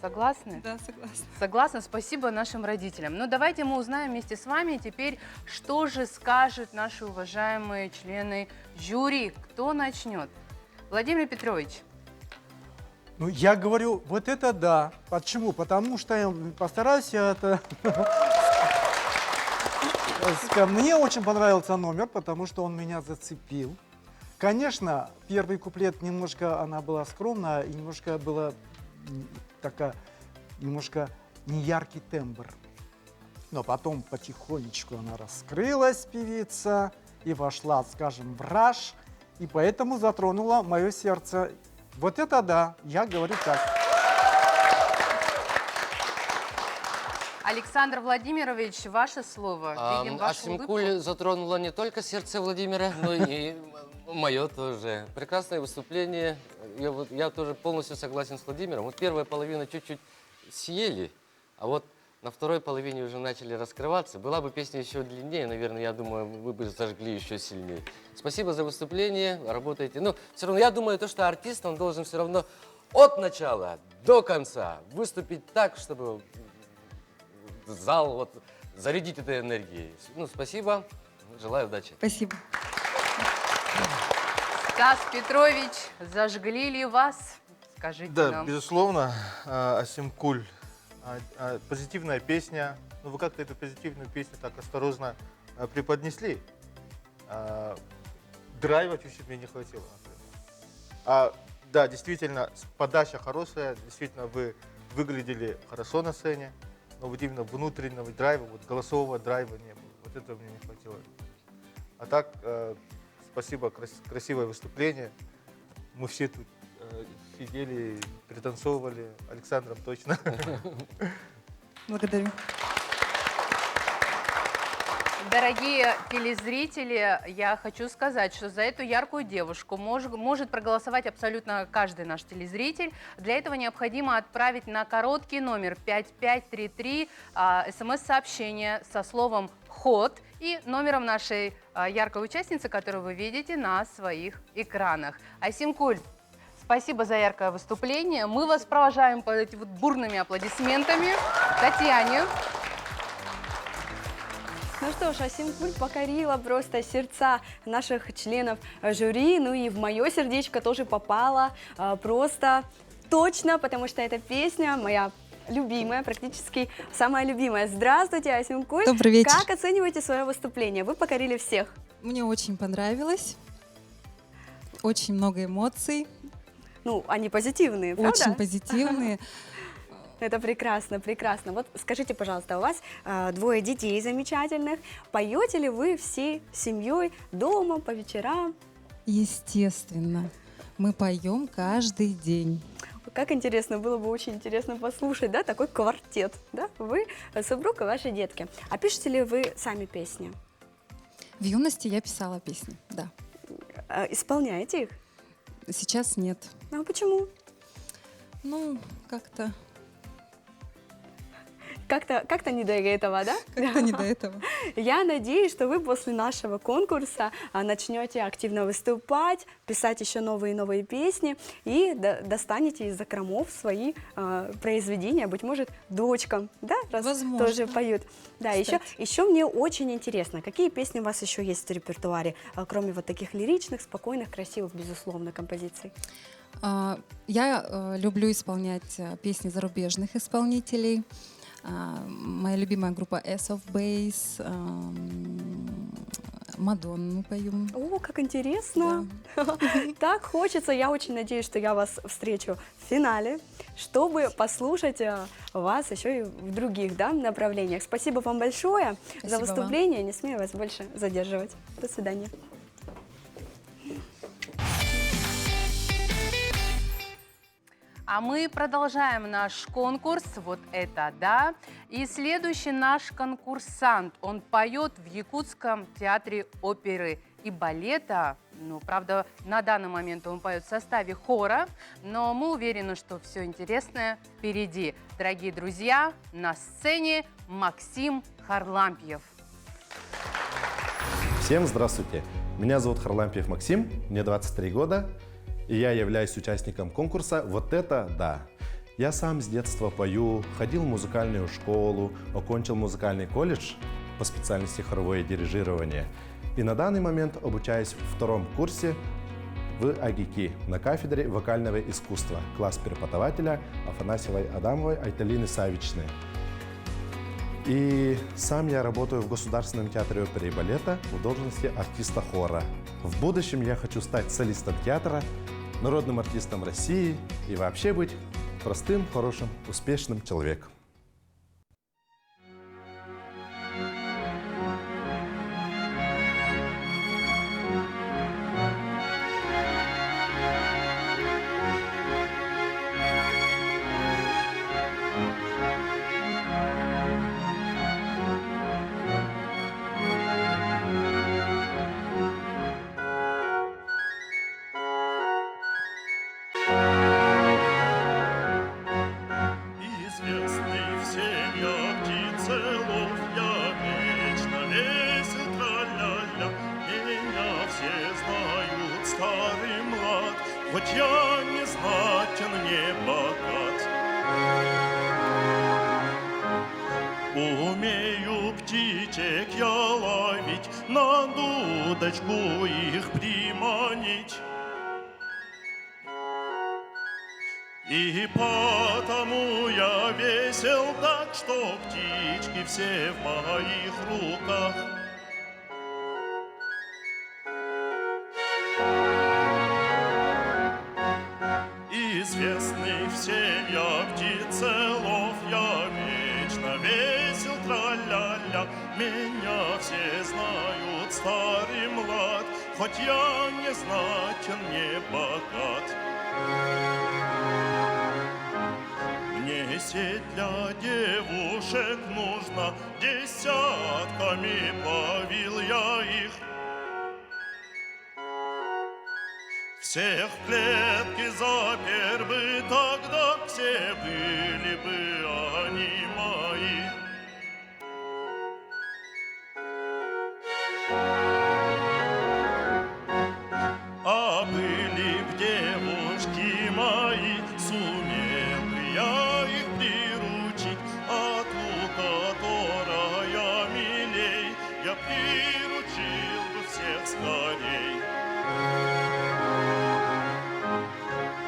Согласны? Да, согласна. Согласна. Спасибо нашим родителям. Но давайте мы узнаем вместе с вами теперь, что же скажут наши уважаемые члены жюри. Кто начнет? Владимир Петрович. Ну, я говорю, вот это да. Почему? Потому что я постараюсь это... Мне очень понравился номер, потому что он меня зацепил. Конечно, первый куплет немножко, она была скромная, и немножко была такая, немножко неяркий тембр. Но потом потихонечку она раскрылась, певица, и вошла, скажем, в раж, и поэтому затронула мое сердце. Вот это да, я говорю так. Александр Владимирович, ваше слово. Видим вашу улыбку. Асимкуль затронула не только сердце Владимира, но и мое тоже. Прекрасное выступление. Я тоже полностью согласен с Владимиром. Вот первая половина чуть-чуть съели, а вот на второй половине уже начали раскрываться. Была бы песня еще длиннее, наверное, я думаю, вы бы зажгли еще сильнее. Спасибо за выступление, работаете. Но все равно, я думаю, то, что артист, он должен все равно от начала до конца выступить так, чтобы зал вот зарядить этой энергией. Ну, спасибо, желаю удачи. Спасибо. Стас Петрович, зажгли ли вас? Скажите Да, нам. безусловно, Асимкуль. Позитивная песня. Ну, вы как-то эту позитивную песню так осторожно преподнесли. Драйва чуть-чуть мне не хватило. Да, действительно, подача хорошая. Действительно, вы выглядели хорошо на сцене. Но вот именно внутреннего драйва, вот голосового драйва не было. этого мне не хватило. А так, спасибо, красивое выступление. Мы все тут сидели, пританцовывали. Александром точно. Благодарю. Дорогие телезрители, я хочу сказать, что за эту яркую девушку может проголосовать абсолютно каждый наш телезритель. Для этого необходимо отправить на короткий номер 5533 смс-сообщение со словом «ход» и номером нашей яркой участницы, которую вы видите на своих экранах. Айсимкуль, спасибо за яркое выступление. Мы вас провожаем под этими вот бурными аплодисментами. Татьяне. Ну что ж, Айсимкуль покорила просто сердца наших членов жюри, ну и в мое сердечко тоже попала просто точно, потому что эта песня моя любимая, практически самая любимая. Здравствуйте, Айсимкуль. Добрый вечер. Как оцениваете свое выступление? Вы покорили всех. Мне очень понравилось. Очень много эмоций. Ну, они позитивные, правда? Очень позитивные. Это прекрасно, прекрасно. Вот скажите, пожалуйста, у вас двое детей замечательных. Поете ли вы всей семьей дома по вечерам? Естественно. Мы поем каждый день. Как интересно, было бы очень интересно послушать, да, такой квартет, да? Вы, супруг и ваши детки. А пишете ли вы сами песни? В юности я писала песни, да. Исполняете их? Сейчас нет. А почему? Ну, как-то не до этого, да? Как-то не до этого. Я надеюсь, что вы после нашего конкурса начнете активно выступать, писать еще новые и новые песни и достанете из закромов свои произведения, быть может, дочкам, да? Раз возможно. Тоже поют. Да, еще мне очень интересно, какие песни у вас еще есть в репертуаре, кроме вот таких лиричных, спокойных, красивых, безусловно, композиций? Я люблю исполнять песни зарубежных исполнителей. Моя любимая группа Ace of Base, Мадонну поем. О, как интересно! Да. Так хочется. Я очень надеюсь, что я вас встречу в финале, чтобы послушать вас еще и в других, да, направлениях. Спасибо вам большое за выступление. Не смею вас больше задерживать. До свидания. А мы продолжаем наш конкурс, вот это да. И следующий наш конкурсант, он поет в Якутском театре оперы и балета. Ну, правда, на данный момент он поет в составе хора, но мы уверены, что все интересное впереди. Дорогие друзья, на сцене Максим Харлампьев. Всем здравствуйте! Меня зовут Харлампьев Максим, мне 23 года. И я являюсь участником конкурса «Вот это да!». Я сам с детства пою, ходил в музыкальную школу, окончил музыкальный колледж по специальности хоровое дирижирование. И на данный момент обучаюсь в втором курсе в АГИКИ на кафедре вокального искусства, класс преподавателя Афанасьевой Адамовой Айталины Савичны. И сам я работаю в Государственном театре оперы и балета в должности артиста хора. В будущем я хочу стать солистом театра, народным артистом России и вообще быть простым, хорошим, успешным человеком. Хоть я не знатен, не богат, умею птичек я ловить, на дудочку их приманить. И потому я весел так, что птички все в моих руках. Известный всем я птицелов, я вечно весел, тра-ля-ля, Меня все знают старый млад, хоть я не знатен, не богат. Мне сеть для девушек нужна, десятками ловил я их. Всех в клетке запер бы, тогда все были бы они мои. А были б девушки мои, сумел бы я их приручить, а ту, которая милей, я приручил бы всех скорей.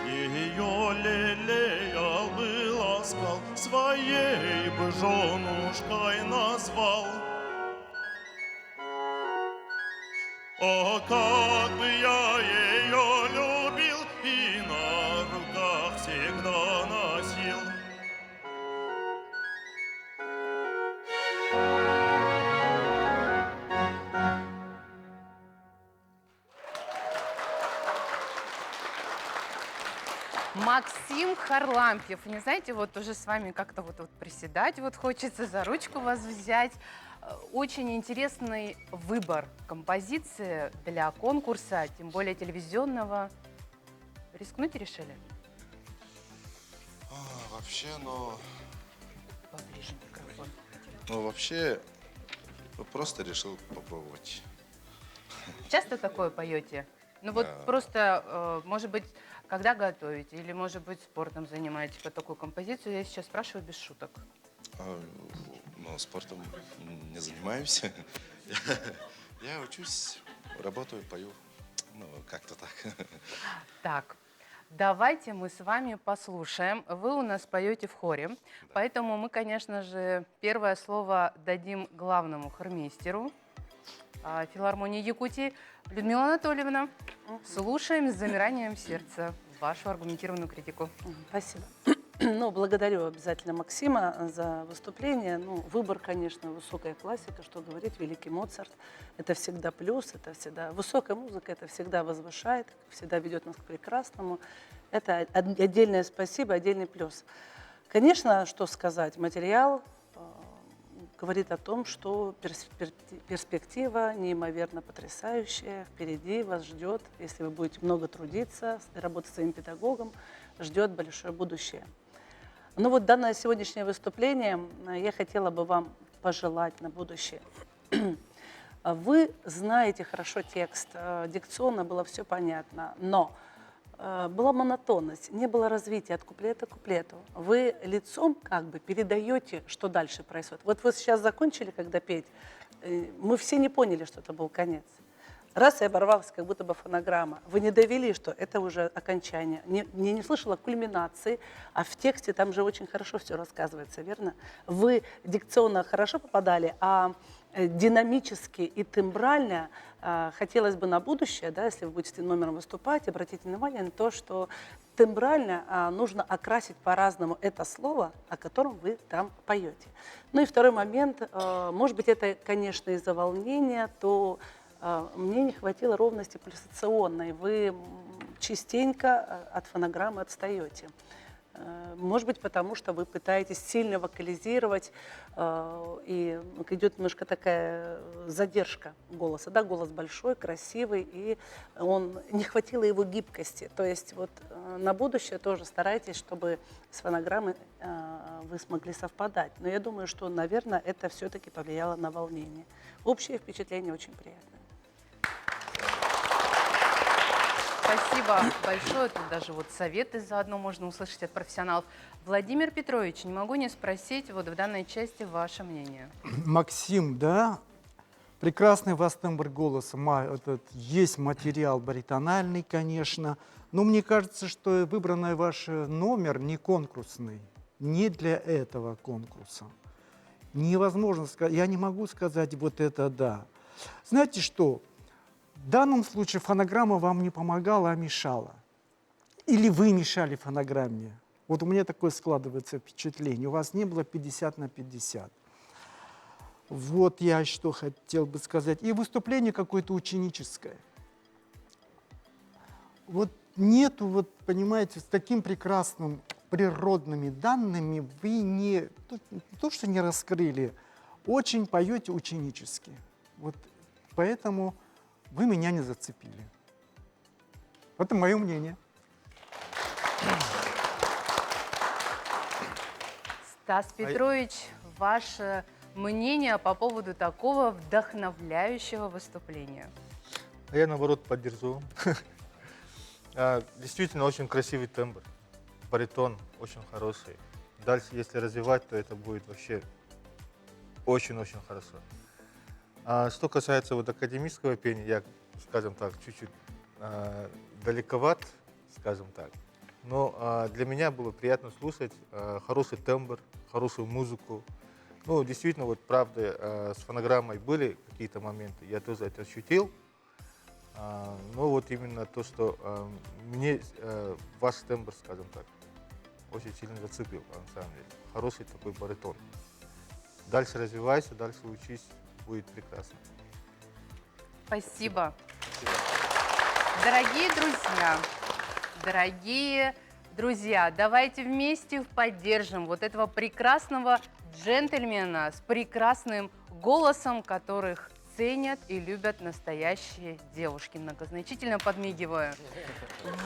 Ее лелеял бы, ласкал, своей бы женушкой назвал. О, как бы я ее любил и на руках всегда носил. Максим Харлампьев. Не знаете, вот уже с вами как-то вот приседать, вот хочется за ручку вас взять. Очень интересный выбор композиции для конкурса, тем более телевизионного. Рискнуть решили? Вообще, ну... Поближе микрофон. Ну, вообще, просто решил попробовать. Часто такое поете? Ну вот просто, может быть, когда готовите, или, может быть, спортом занимаетесь под такую композицию, я сейчас спрашиваю без шуток. Ну, спортом не занимаюсь. Я учусь, работаю, пою. Ну, как-то так. Так, давайте мы с вами послушаем. Вы у нас поете в хоре, поэтому мы, конечно же, первое слово дадим главному хормейстеру филармонии Якутии. Людмила Анатольевна, слушаем с замиранием сердца вашу аргументированную критику. Спасибо. Ну, благодарю обязательно Максима за выступление. Ну, выбор, конечно, высокая классика, что говорить, великий Моцарт. Это всегда плюс, это всегда... Высокая музыка, это всегда возвышает, всегда ведет нас к прекрасному. Это отдельное спасибо, отдельный плюс. Конечно, что сказать, материал говорит о том, что перспектива неимоверно потрясающая. Впереди вас ждет, если вы будете много трудиться, работать своим педагогом, ждет большое будущее. Ну вот данное сегодняшнее выступление я хотела бы вам пожелать на будущее. Вы знаете хорошо текст, дикционно было все понятно, но была монотонность, не было развития от куплета к куплету. Вы лицом как бы передаете, что дальше происходит. Вот вы сейчас закончили, когда петь, мы все не поняли, что это был конец. Раз и оборвалась, как будто бы фонограмма. Вы не довели, что это уже окончание. Не слышала кульминации, а в тексте там же очень хорошо все рассказывается, верно? Вы дикционно хорошо попадали, а динамически и тембрально хотелось бы на будущее, да, если вы будете номером выступать, обратите внимание на то, что тембрально нужно окрасить по-разному это слово, о котором вы там поете. Ну и второй момент, может быть, это, конечно, из-за волнения, то мне не хватило ровности пульсационной. Вы частенько от фонограммы отстаете. Может быть, потому что вы пытаетесь сильно вокализировать, и идет немножко такая задержка голоса. Да, голос большой, красивый, и не хватило его гибкости. То есть вот на будущее тоже старайтесь, чтобы с фонограммой вы смогли совпадать. Но я думаю, что, наверное, это все-таки повлияло на волнение. Общее впечатление очень приятное. Спасибо большое. Тут даже вот советы заодно можно услышать от профессионалов. Владимир Петрович, не могу не спросить вот в данной части ваше мнение. Максим, да, прекрасный у вас тембр голоса, есть материал баритональный, конечно, но мне кажется, что выбранный ваш номер не конкурсный, не для этого конкурса. Невозможно сказать, я не могу сказать вот это да. Знаете что? В данном случае фонограмма вам не помогала, а мешала. Или вы мешали фонограмме. Вот у меня такое складывается впечатление. У вас не было 50 на 50. Вот я что хотел бы сказать. И выступление какое-то ученическое. Вот нету, вот, понимаете, с таким прекрасным природными данными вы не то, что не раскрыли, очень поете ученически. Вот поэтому вы меня не зацепили. Это мое мнение. Стас Петрович, ваше мнение по поводу такого вдохновляющего выступления? А я, наоборот, поддержу. Действительно, очень красивый тембр. Баритон очень хороший. Дальше, если развивать, то это будет вообще очень-очень хорошо. А что касается вот академического пения, я, скажем так, чуть-чуть далековат, скажем так. Но для меня было приятно слушать хороший тембр, хорошую музыку. Ну, действительно, вот правда, с фонограммой были какие-то моменты, я тоже это ощутил. Но вот именно то, что мне ваш тембр, скажем так, очень сильно зацепил, на самом деле. Хороший такой баритон. Дальше развивайся, дальше учись, будет прекрасно. Спасибо. Дорогие друзья, давайте вместе поддержим вот этого прекрасного джентльмена с прекрасным голосом, которых ценят и любят настоящие девушки. Многозначительно подмигиваю.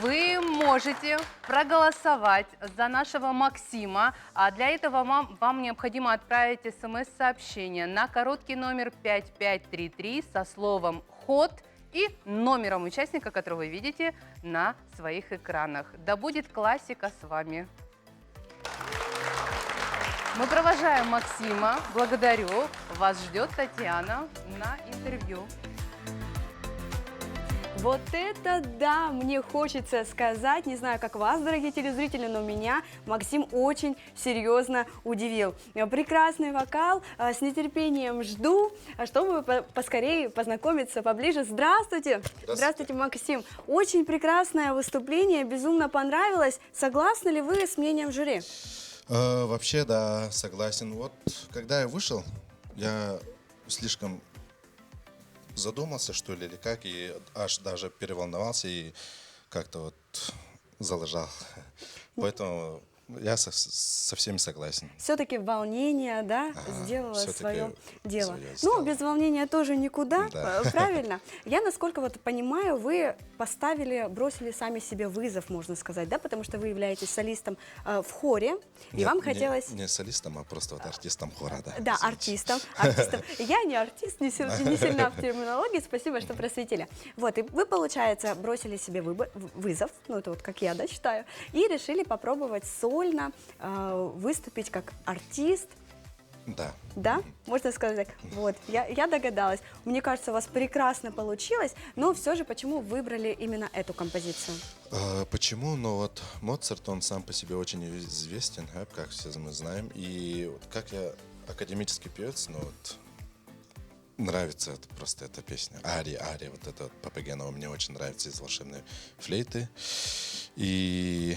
Вы можете проголосовать за нашего Максима, а для этого вам необходимо отправить смс-сообщение на короткий номер 5533 со словом «Ход» и номером участника, которого вы видите на своих экранах. Да будет классика с вами. Мы провожаем Максима. Благодарю. Вас ждет Татьяна на интервью. Вот это да, мне хочется сказать, не знаю, как вас, дорогие телезрители, но меня Максим очень серьезно удивил. Прекрасный вокал, с нетерпением жду, чтобы поскорее познакомиться поближе. Здравствуйте! Здравствуйте, Максим! Очень прекрасное выступление, безумно понравилось. Согласны ли вы с мнением жюри? Вообще, да, согласен. Вот, когда я вышел, я слишком задумался, что ли, или как, и аж даже переволновался и как-то вот залежал. Поэтому я со всеми согласен. Все-таки волнение, да, сделало свое дело. Сделал. Ну, без волнения тоже никуда, Да. правильно? Я, насколько вот понимаю, вы бросили сами себе вызов, можно сказать, да, потому что вы являетесь солистом в хоре, и Нет, вам хотелось... Не солистом, а просто вот артистом хора, да. Да, артистом. Я не артист, не сильна в терминологии, спасибо, что просветили. Вот, и вы, получается, бросили себе вызов, ну, это вот как я, да, считаю, и решили попробовать сольно выступить как артист. Да. Да, можно сказать так. Вот, я догадалась. Мне кажется, у вас прекрасно получилось, но все же почему выбрали именно эту композицию? Почему? Ну вот Моцарт, он сам по себе очень известен, как все мы знаем. И вот как я академический певец, ну вот нравится просто эта песня. Ария, вот это вот Папагенова мне очень нравится из «Волшебной флейты». И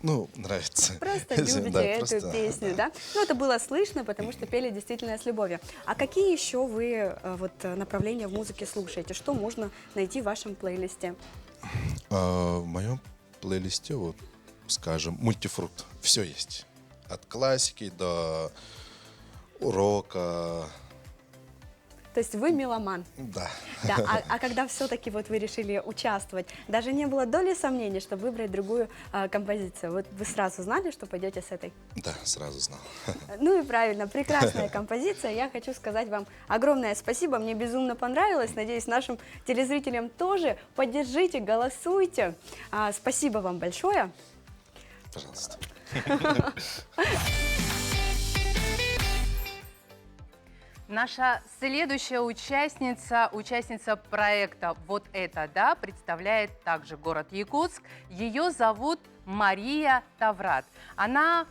ну, нравится. Просто любите Да, эту просто, песню, да? Ну, это было слышно, потому что пели действительно с любовью. А какие еще вы вот направления в музыке слушаете? Что можно найти в вашем плейлисте? В моем плейлисте, вот, скажем, мультифрукт. Все есть. От классики до рока. То есть вы меломан. Да. Да. А когда все-таки вот вы решили участвовать, даже не было доли сомнений, что выбрать другую композицию? Вот вы сразу знали, что пойдете с этой? Да, сразу знал. Ну и правильно, прекрасная композиция. Я хочу сказать вам огромное спасибо. Мне безумно понравилось. Надеюсь, нашим телезрителям тоже. Поддержите, голосуйте. Спасибо вам большое. Пожалуйста. Наша следующая участница проекта «Вот это да», представляет также город Якутск. Ее зовут Мария Таврат. Она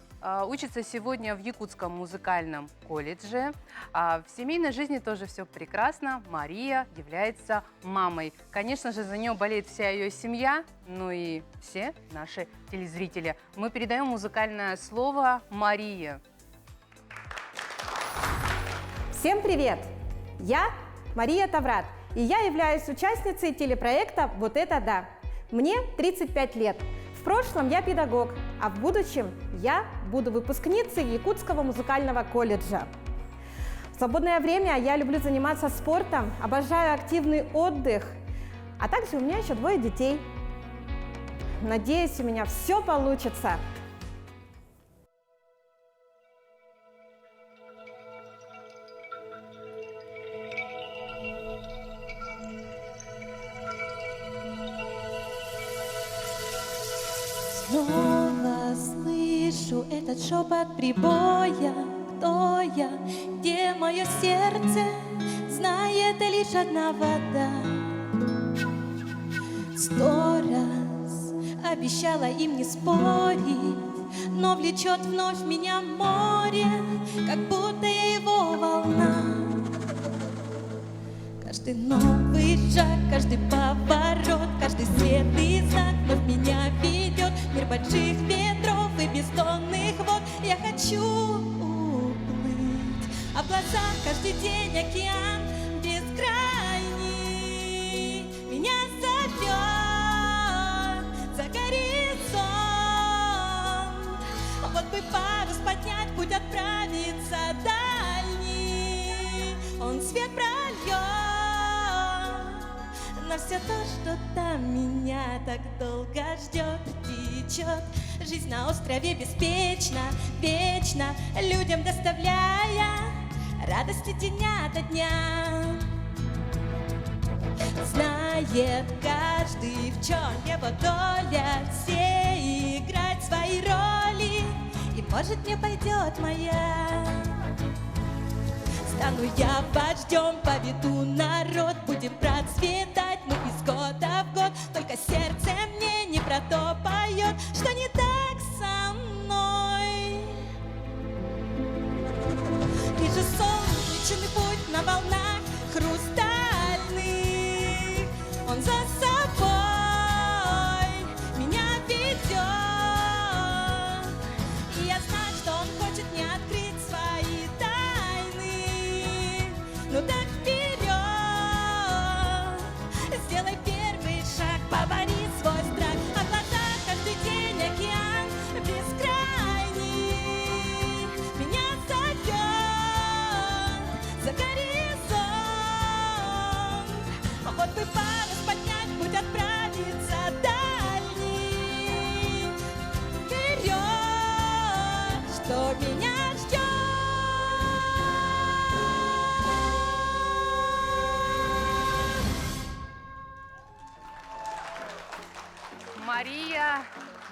учится сегодня в Якутском музыкальном колледже. В семейной жизни тоже все прекрасно. Мария является мамой. Конечно же, за нее болеет вся ее семья, ну и все наши телезрители. Мы передаем музыкальное слово Марии. Всем привет! Я Мария Таврат, и я являюсь участницей телепроекта «Вот это да». Мне 35 лет. В прошлом я педагог, а в будущем я буду выпускницей Якутского музыкального колледжа. В свободное время я люблю заниматься спортом, обожаю активный отдых, а также у меня еще 2 детей. Надеюсь, у меня все получится. Снова слышу этот шепот прибоя. Кто я, где мое сердце, знает лишь одна вода. 100 раз обещала им не спорить, но влечет вновь меня море, как будто я его волна. Каждый новый шаг, каждый поворот, каждый свет и знак вновь меня ведет. Мир больших ветров и бездонных вод. Я хочу уплыть, а в глазах каждый день океан бескрайний меня зовет за горизонт. Вот бы парус поднять, путь отправиться дальний. Он свет прольет на все то, что там меня так долго ждет. Течет жизнь на острове беспечно, вечно, людям доставляя радости день ото дня. Знает каждый, в чем его доля, все играть свои роли, и может мне пойдет моя. Стану я вождем, поведу народ, будем процветать мы из года в год. Только сердце мне не про то поет, что не так со мной. Вижу солнечный путь на волнах хрустальных, он за собой меня ведет, и я знаю, что он хочет мне открыть свои тайны. Ну так вперед, сделай первый шаг, побори свой страх, а в глазах каждый день океан бескрайний меня зовет за горизонт. Вот бы парус поднять, путь отправиться дальний. Вперед, что меня ждет.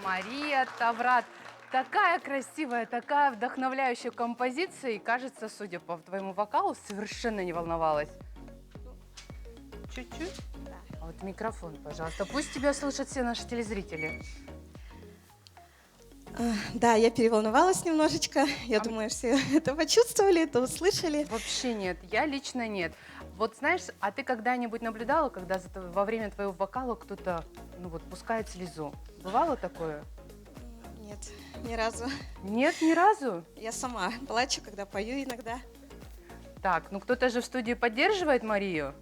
Мария Таврат. Такая красивая, такая вдохновляющая композиция. И кажется, судя по твоему вокалу, совершенно не волновалась. Чуть-чуть? А вот микрофон, пожалуйста. Пусть тебя слышат все наши телезрители. Да, я переволновалась немножечко. Я думаю, все это почувствовали, это услышали. Вообще нет, я лично нет. Вот знаешь, а ты когда-нибудь наблюдала, когда во время твоего вокала кто-то, ну вот, пускает слезу? Бывало такое? Нет, ни разу. Нет, ни разу? Я сама плачу, когда пою иногда. Так, ну кто-то же в студии поддерживает Марию?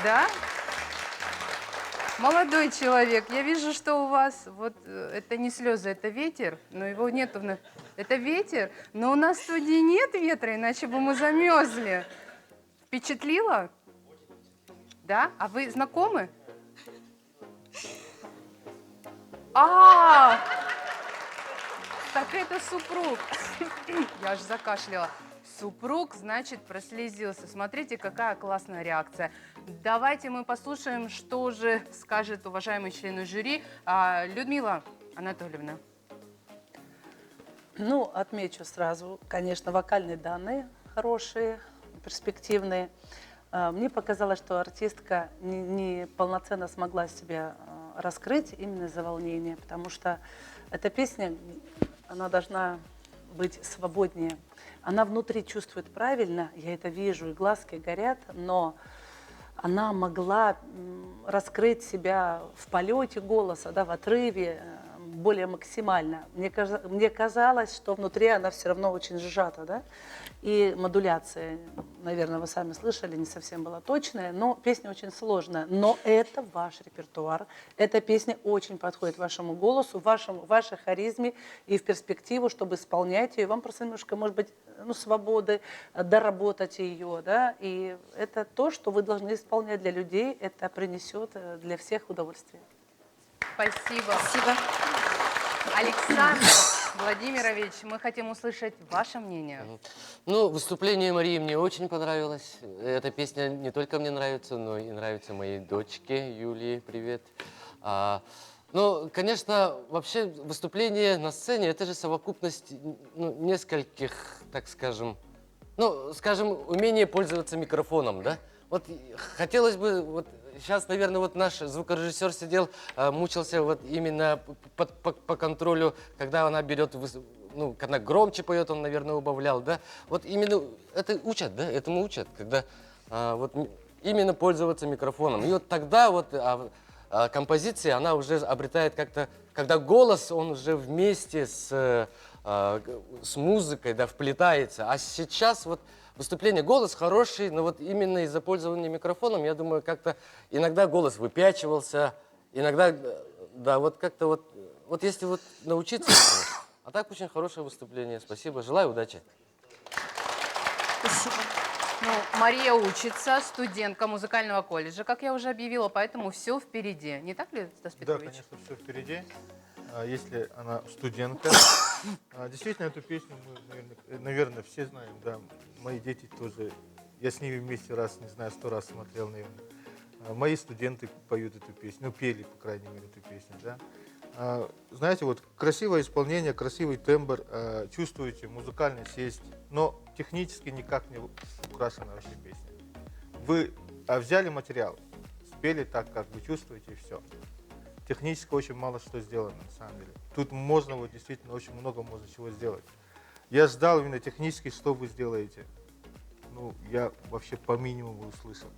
Да? Молодой человек, я вижу, что у вас, вот это не слезы, это ветер, но его нету. Это ветер, но у нас в студии нет ветра, иначе бы мы замерзли. Впечатлило? Да? А вы знакомы? Так это супруг. Я аж закашляла. Супруг, значит, прослезился. Смотрите, какая классная реакция. Давайте мы послушаем, что же скажет уважаемый член жюри Людмила Анатольевна. Ну, отмечу сразу, конечно, вокальные данные хорошие, перспективные. Мне показалось, что артистка не полноценно смогла себя раскрыть именно из-за волнения, потому что эта песня, она должна быть свободнее. Она внутри чувствует правильно, я это вижу, и глазки горят, но она могла раскрыть себя в полете голоса, да, в отрыве, более максимально. Мне казалось, что внутри она все равно очень сжата, да? И модуляция, наверное, вы сами слышали, не совсем была точная, но песня очень сложная. Но это ваш репертуар, эта песня очень подходит вашему голосу, вашей харизме и в перспективу, чтобы исполнять ее. Вам просто немножко, может быть, свободы доработать ее, да? И это то, что вы должны исполнять для людей, это принесет для всех удовольствие. Спасибо. Спасибо. Александр Владимирович, мы хотим услышать ваше мнение. Ну, выступление Марии мне очень понравилось. Эта песня не только мне нравится, но и нравится моей дочке Юлии. Привет. Ну, конечно, вообще выступление на сцене – это же совокупность нескольких, так скажем, умение пользоваться микрофоном, да? Вот хотелось бы, вот сейчас, наверное, вот наш звукорежиссер сидел, мучился вот именно по контролю, когда она берет, когда громче поет, он, наверное, убавлял, да? Вот именно это учат, да? Этому учат, когда вот именно пользоваться микрофоном. И вот тогда вот композиция, она уже обретает как-то, когда голос, он уже вместе с музыкой, да, вплетается. А сейчас вот выступление, голос хороший, но вот именно из-за пользования микрофоном, я думаю, как-то иногда голос выпячивался, иногда, да, вот как-то вот если вот научиться этому. А так очень хорошее выступление. Спасибо. Желаю удачи. Спасибо. Ну, Мария учится, студентка музыкального колледжа, как я уже объявила, поэтому все впереди. Не так ли, Стас Петрович? Да, конечно, все впереди. Если она студентка. Действительно, эту песню мы, наверное, все знаем, да. Мои дети тоже, я с ними вместе раз, не знаю, 100 раз смотрел, наверное. Мои студенты поют эту песню, пели, по крайней мере, эту песню, да. Знаете, вот красивое исполнение, красивый тембр, чувствуете, музыкальность есть, но технически никак не украшена вообще песня. Вы взяли материал, спели так, как вы чувствуете, и все. Технически очень мало что сделано, на самом деле. Тут можно, вот действительно, очень много можно чего сделать. Я ждал именно технически, что вы сделаете. Ну, я вообще по минимуму услышал.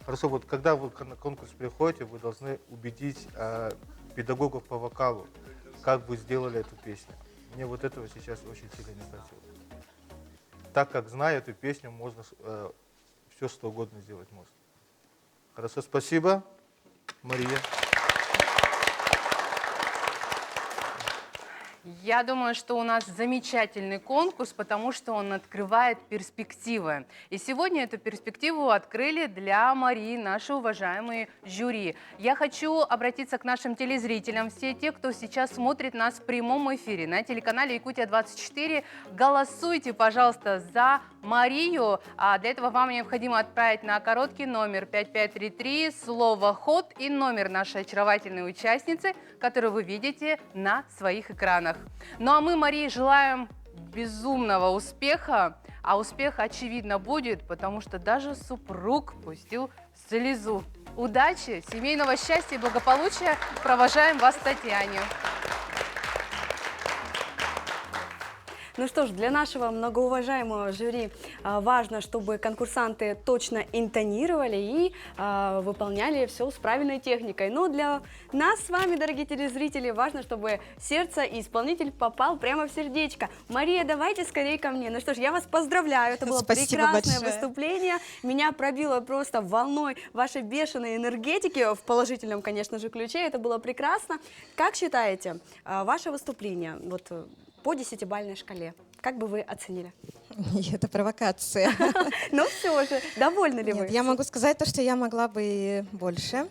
Хорошо, вот когда вы на конкурс приходите, вы должны убедить педагогов по вокалу, как вы сделали эту песню. Мне вот этого сейчас очень сильно не хватило. Так как, зная эту песню, можно все, что угодно сделать можно. Хорошо, спасибо, Мария. Я думаю, что у нас замечательный конкурс, потому что он открывает перспективы. И сегодня эту перспективу открыли для Марии наши уважаемые жюри. Я хочу обратиться к нашим телезрителям. Все те, кто сейчас смотрит нас в прямом эфире на телеканале Якутия-24, голосуйте, пожалуйста, за Марию. А для этого вам необходимо отправить на короткий номер 5533 слово «Ход» и номер нашей очаровательной участницы, которую вы видите на своих экранах. Ну а мы, Марии, желаем безумного успеха, а успех, очевидно, будет, потому что даже супруг пустил слезу. Удачи, семейного счастья и благополучия. Провожаем вас к Татьяне. Ну что ж, для нашего многоуважаемого жюри важно, чтобы конкурсанты точно интонировали и выполняли все с правильной техникой. Но для нас с вами, дорогие телезрители, важно, чтобы сердце и исполнитель попал прямо в сердечко. Мария, давайте скорее ко мне. Ну что ж, я вас поздравляю, это было прекрасное выступление. Меня пробило просто волной вашей бешеной энергетики, в положительном, конечно же, ключе. Это было прекрасно. Как считаете, ваше выступление вот по 10-бальной шкале, как бы вы оценили? Это провокация. Ну все же, довольны ли вы? Я могу сказать то, что я могла бы и больше.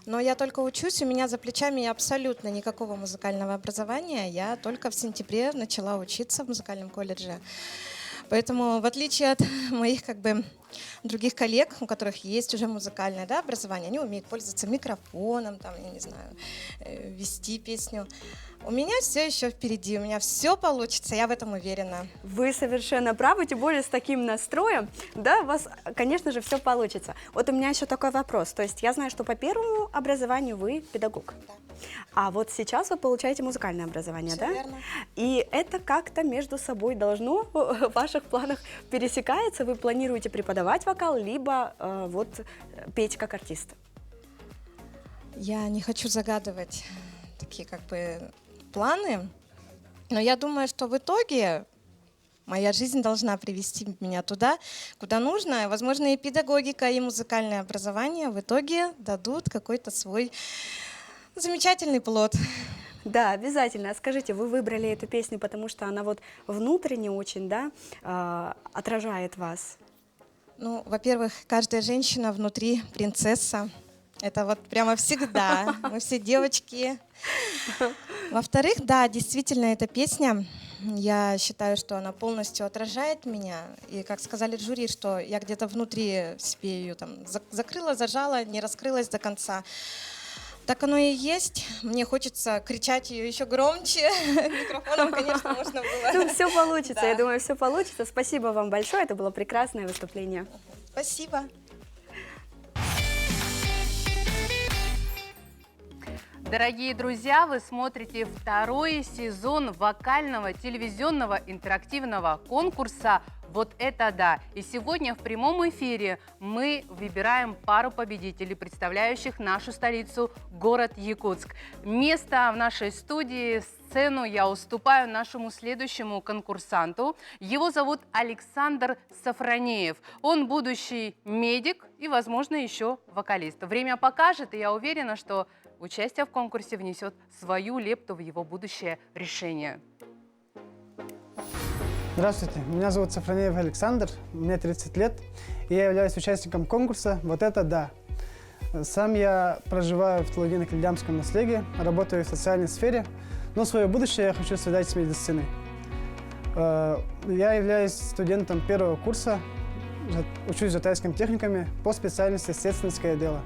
Но я только учусь, у меня за плечами абсолютно никакого музыкального образования. Я только в сентябре начала учиться в музыкальном колледже. Поэтому, в отличие от моих других коллег, у которых есть уже музыкальное образование, они умеют пользоваться микрофоном, я не знаю, вести песню. У меня все еще впереди, у меня все получится, я в этом уверена. Вы совершенно правы, тем более с таким настроем, да, у вас, конечно же, все получится. Вот у меня еще такой вопрос, то есть я знаю, что по первому образованию вы педагог, да. А вот сейчас вы получаете музыкальное образование, все да? Верно. И это как-то между собой должно в ваших планах пересекается, вы планируете преподавать вокал, либо петь как артист? Я не хочу загадывать такие как бы планы. Но я думаю, что в итоге моя жизнь должна привести меня туда, куда нужно. Возможно, и педагогика, и музыкальное образование в итоге дадут какой-то свой замечательный плод. Да, обязательно. А скажите, вы выбрали эту песню, потому что она вот внутренне очень, да, отражает вас? Ну, во-первых, каждая женщина внутри принцесса. Это вот прямо всегда. Мы все девочки. Во-вторых, да, действительно, эта песня, я считаю, что она полностью отражает меня. И, как сказали жюри, что я где-то внутри себе ее там закрыла, зажала, не раскрылась до конца. Так оно и есть. Мне хочется кричать ее еще громче. Микрофоном, конечно, можно было. Ну, все получится, Да. я думаю, все получится. Спасибо вам большое, это было прекрасное выступление. Спасибо. Дорогие друзья, вы смотрите второй сезон вокального телевизионного интерактивного конкурса «Вот это да!». И сегодня в прямом эфире мы выбираем пару победителей, представляющих нашу столицу, город Якутск. Место в нашей студии, сцену я уступаю нашему следующему конкурсанту. Его зовут Александр Сафронеев. Он будущий медик и, возможно, еще вокалист. Время покажет, и я уверена, что участие в конкурсе внесет свою лепту в его будущее решение. Здравствуйте, меня зовут Сафронеев Александр, мне 30 лет, и я являюсь участником конкурса «Вот это да!». Сам я проживаю в Талугино-Кильдямском наследии, работаю в социальной сфере, но свое будущее я хочу связать с медициной. Я являюсь студентом первого курса, учусь в Жатайском техникуме по специальности «Следственное дело».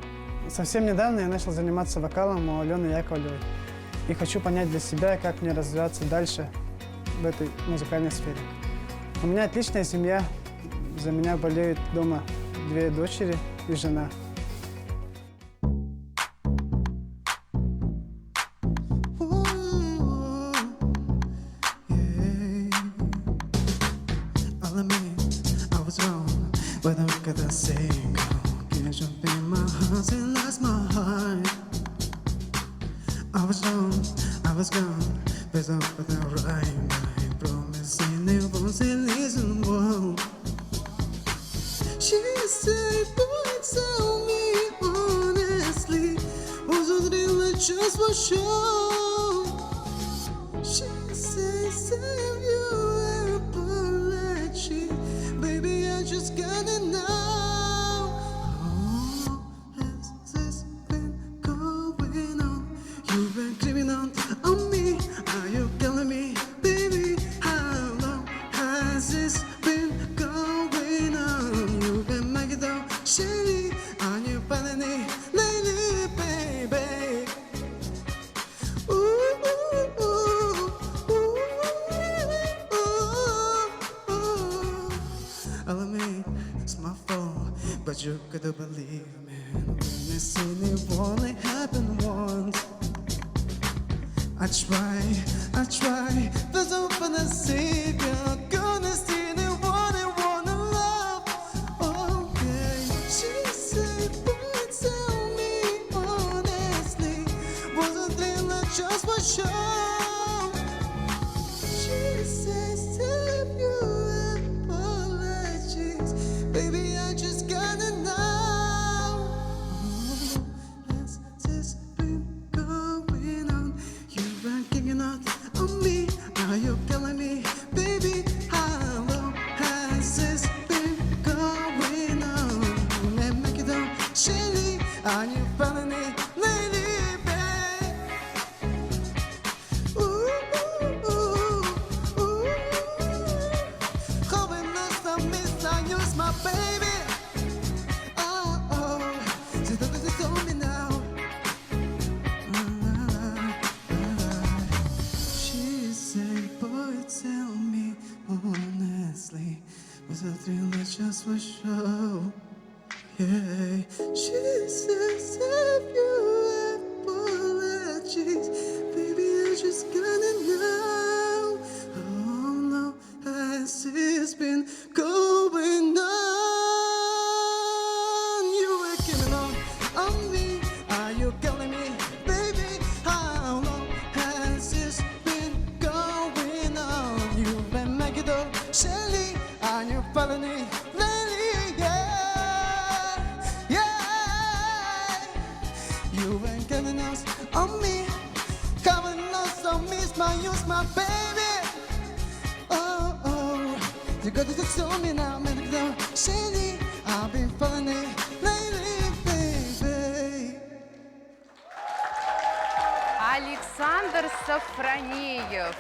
Совсем недавно я начал заниматься вокалом у Алены Яковлевой и хочу понять для себя, как мне развиваться дальше в этой музыкальной сфере. У меня отличная семья, за меня болеют дома 2 дочери и жена. Just for sure, she says, save you apology, baby. I just gotta know. Oh, has this been going on? You've been creeping on me. Are you killing me, baby? How long has this been going on? You've been making the shady. Are you finding it lately, baby? All I made is my fault, but you gotta believe me. When I seen it only happen once, I try, there's open a savior, gonna see the one and wanna love. Okay, she said, boy, tell me honestly, wasn't there like just for sure? She says, save you apologies, baby, I just gotta know. Has this been going on? You've been kicking out on me, now you're killing me, baby. How long has this been going on? Let me make it up, shady. Are you feeling it, lady, babe? Hoping not to miss, I use my baby. Oh, so don't you tell me now. She said, boy, tell me honestly, was a thriller just for show? Yeah, she says, have you apologies, baby, I just gotta know. Oh no, has this been going on? You were killing on me, are you killing me, baby? How long use my baby. Oh, oh. You got to tell me now, man, shady. I've been funny lately, baby. Александр Сафронеев.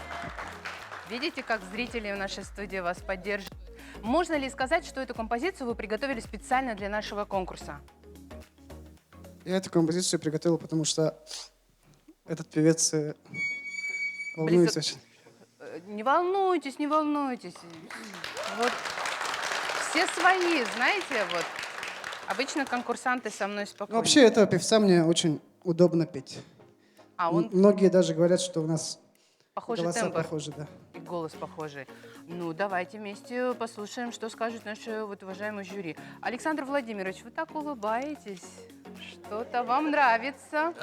Видите, как зрители в нашей студии вас поддерживают? Можно ли сказать, что эту композицию вы приготовили специально для нашего конкурса? Я эту композицию приготовил, потому что этот певец волнуется очень. Не волнуйтесь, не волнуйтесь. Вот все свои, знаете, вот. Обычно конкурсанты со мной спокойно. Вообще, этого певца мне очень удобно петь. А он... Многие даже говорят, что у нас Похожий голоса тембр. похожи, да. И голос похожий. Ну, давайте вместе послушаем, что скажет наше вот уважаемое жюри. Александр Владимирович, вы так улыбаетесь. Что-то вам нравится?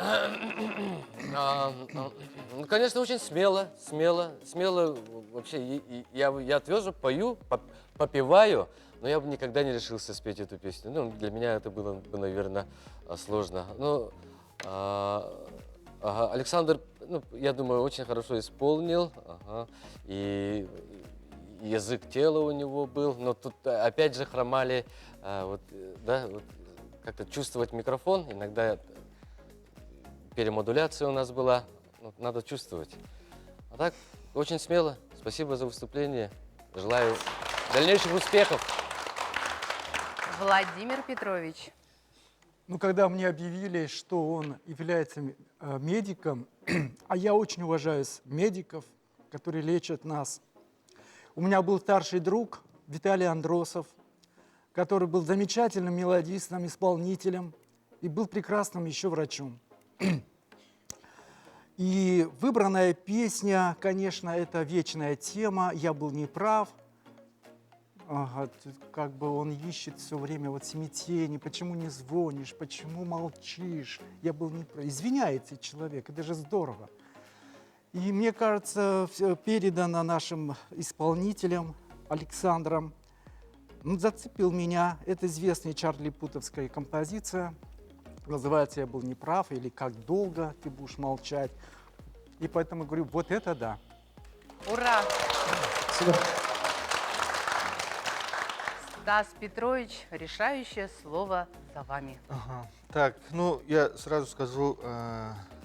Ну, конечно, очень смело. Вообще, я тоже пою, попеваю, но я бы никогда не решился спеть эту песню. Ну, для меня это было бы, наверное, сложно. Ну, Александр, ну, я думаю, очень хорошо исполнил. И язык тела у него был, но тут опять же хромали, как-то чувствовать микрофон. Иногда перемодуляция у нас была, надо чувствовать. А так, очень смело. Спасибо за выступление. Желаю дальнейших успехов. Владимир Петрович. Ну, когда мне объявили, что он является медиком, а я очень уважаю медиков, которые лечат нас. У меня был старший друг Виталий Андросов, который был замечательным мелодистом, исполнителем и был прекрасным еще врачом. И выбранная песня, конечно, это вечная тема. Я был неправ. Как бы он ищет все время вот смятение, почему не звонишь, почему молчишь. Я был неправ. Извиняется человек, это же здорово. И мне кажется, все передано нашим исполнителям, Александром. Зацепил меня. Это известная Чарли Путовская композиция. Называется «Я был неправ» или «Как долго ты будешь молчать». И поэтому говорю, вот это да. Ура! Спасибо. Стас Петрович, решающее слово за вами. Так, ну я сразу скажу,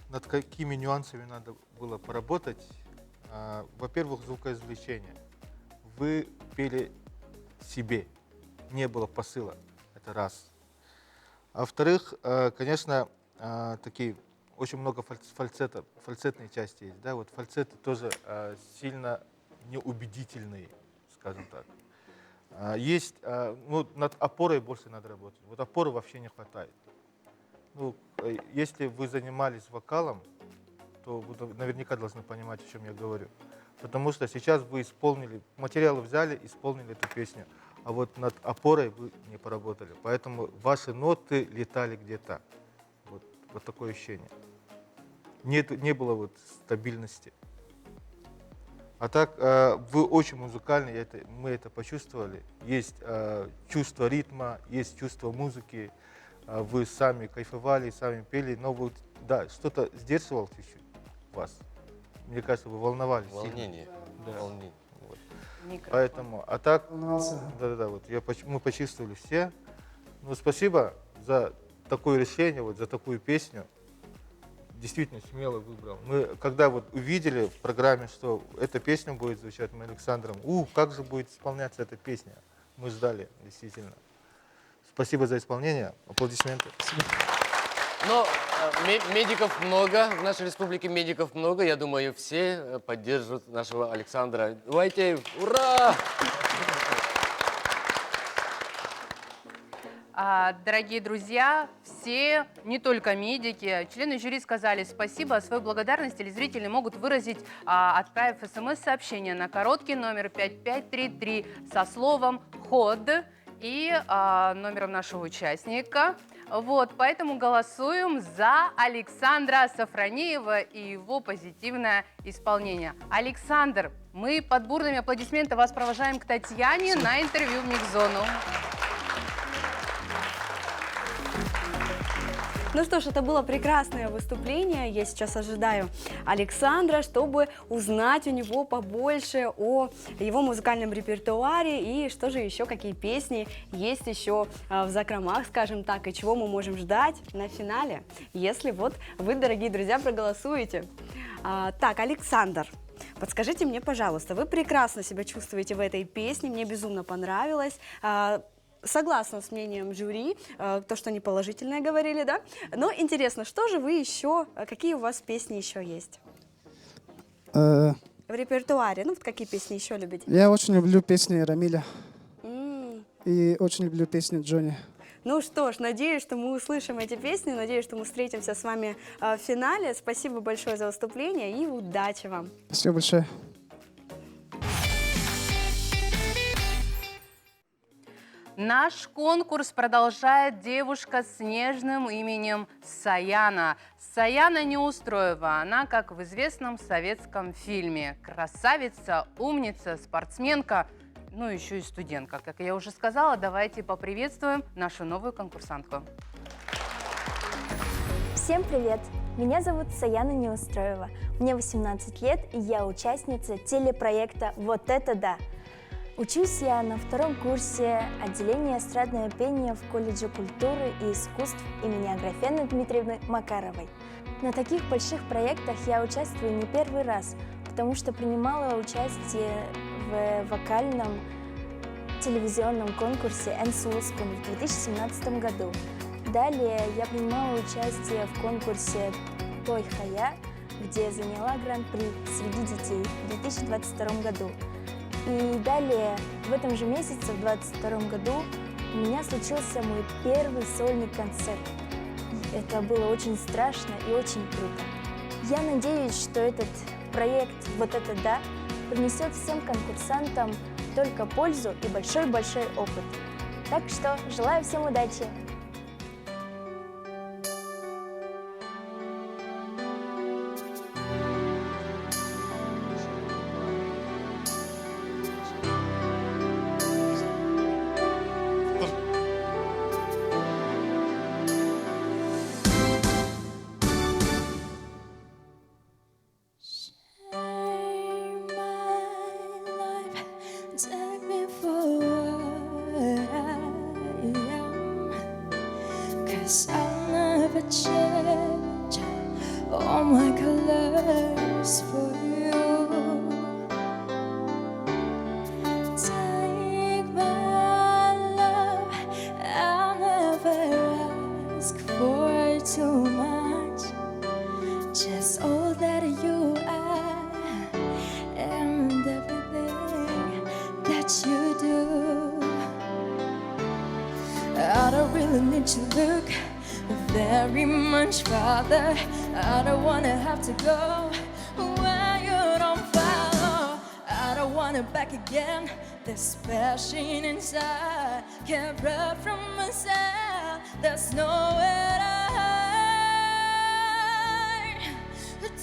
над какими нюансами надо было поработать. Во-первых, звукоизвлечение. Вы пели себе, не было посыла, это раз. А во-вторых, конечно, такие очень много фальцетной части есть, да, вот фальцеты тоже сильно неубедительные, скажем так. Есть, ну, над опорой больше надо работать. Вот опоры вообще не хватает. Ну, если вы занимались вокалом, то вы наверняка должны понимать, о чем я говорю. Потому что сейчас вы исполнили, материалы взяли, исполнили эту песню, а вот над опорой вы не поработали. Поэтому ваши ноты летали где-то. Вот такое ощущение. Не было вот стабильности. А так, вы очень музыкальны, мы это почувствовали. Есть чувство ритма, есть чувство музыки. Вы сами кайфовали, сами пели, но вот, да, что-то сдерживало чуть-чуть вас. Мне кажется, вы волновались. Волнение. Да. Волнение. Вот. Поэтому, а так, волновался. Да, вот мы почувствовали все. Ну, спасибо за такое решение, вот за такую песню. Действительно смело выбрал. Мы, когда вот увидели в программе, что эта песня будет звучать, мы Александром, как же будет исполняться эта песня? Мы ждали, действительно. Спасибо за исполнение. Аплодисменты. Но медиков много, в нашей республике медиков много. Я думаю, все поддержат нашего Александра. Давайте, ура! Дорогие друзья, все, не только медики, члены жюри сказали спасибо. Свою благодарность телезрители могут выразить, отправив смс-сообщение на короткий номер 5533 со словом «ход» и номером нашего участника. Вот, поэтому голосуем за Александра Сафронеева и его позитивное исполнение. Александр, мы под бурными аплодисментами вас провожаем к Татьяне на интервью в Микс-зону. Ну что ж, это было прекрасное выступление. Я сейчас ожидаю Александра, чтобы узнать у него побольше о его музыкальном репертуаре и что же еще, какие песни есть еще в закромах, скажем так, и чего мы можем ждать на финале, если вот вы, дорогие друзья, проголосуете. Так, Александр, подскажите мне, пожалуйста, вы прекрасно себя чувствуете в этой песне, мне безумно понравилось. Согласна с мнением жюри, то, что они положительное говорили, да? Но интересно, что же вы еще, какие у вас песни еще есть? В репертуаре, ну, вот какие песни еще любите? Я очень люблю песни Рамиля. И очень люблю песни Джонни. Ну что ж, надеюсь, что мы услышим эти песни, надеюсь, что мы встретимся с вами в финале. Спасибо большое за выступление и удачи вам. Спасибо большое. Наш конкурс продолжает девушка с нежным именем Саяна. Саяна Неустроева, она, как в известном советском фильме, красавица, умница, спортсменка, ну еще и студентка. Как я уже сказала, давайте поприветствуем нашу новую конкурсантку. Всем привет! Меня зовут Саяна Неустроева. Мне 18 лет, и я участница телепроекта «Вот это да!». Учусь я на 2-м курсе отделения эстрадного пения в колледже культуры и искусств имени Аграфены Дмитриевны Макаровой. На таких больших проектах я участвую не первый раз, потому что принимала участие в вокальном телевизионном конкурсе «Энсулском» в 2017 году. Далее я принимала участие в конкурсе «Той Хая», где заняла гран-при среди детей в 2022 году. И далее, в этом же месяце, в 2022 году, у меня случился мой первый сольный концерт. Это было очень страшно и очень круто. Я надеюсь, что этот проект «Вот это да!» принесет всем конкурсантам только пользу и большой-большой опыт. Так что желаю всем удачи! Take me for what I am, 'cause I'll never change all my colors for you. Take my love, I'll never ask for too much, just all that you are and everything that you do. I don't really need to look very much farther. I don't wanna have to go where you don't follow. I don't wanna back again. This passion inside can't run from myself. There's nowhere to hide.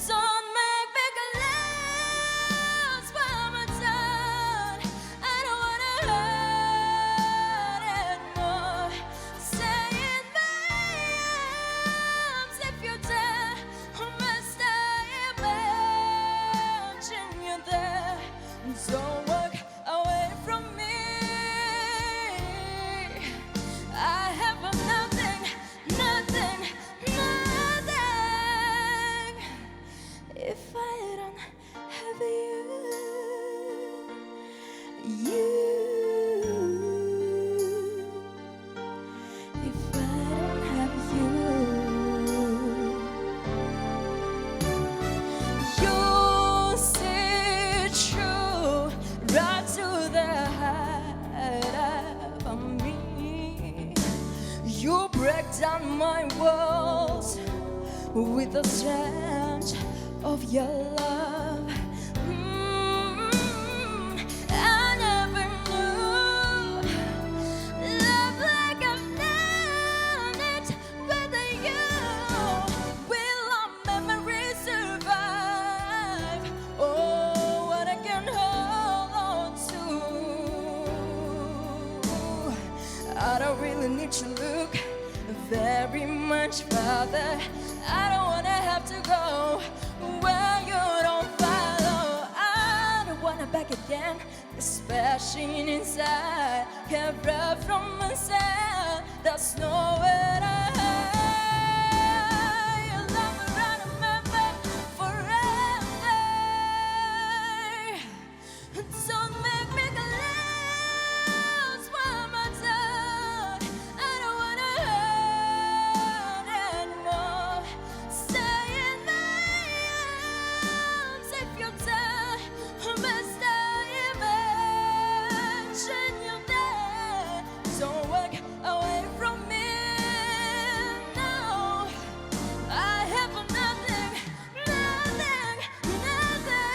Don't make me collapse while I'm done. I don't wanna hurt anymore. Stay in my arms if you're there. Must I imagine you're there? Don't walk away from me. I have nothing, nothing, nothing if I don't have you. If I don't have you, you see true right to the heart of me. You break down my walls with the strength of your love. I never knew love like I've known it with you. Will our memories survive? Oh, what I can hold on to. I don't really need to look very much farther. other. I don't wanna have to go where you don't follow. I don't wanna back again. This passion inside can't run from myself. There's nowhere to hide. Your love will run remember forever. Don't make me lose one more time. I don't wanna hurt anymore. Stay in my arms if you're there. But stay imagine you're there. Don't walk away from me. No, I have nothing, nothing, nothing.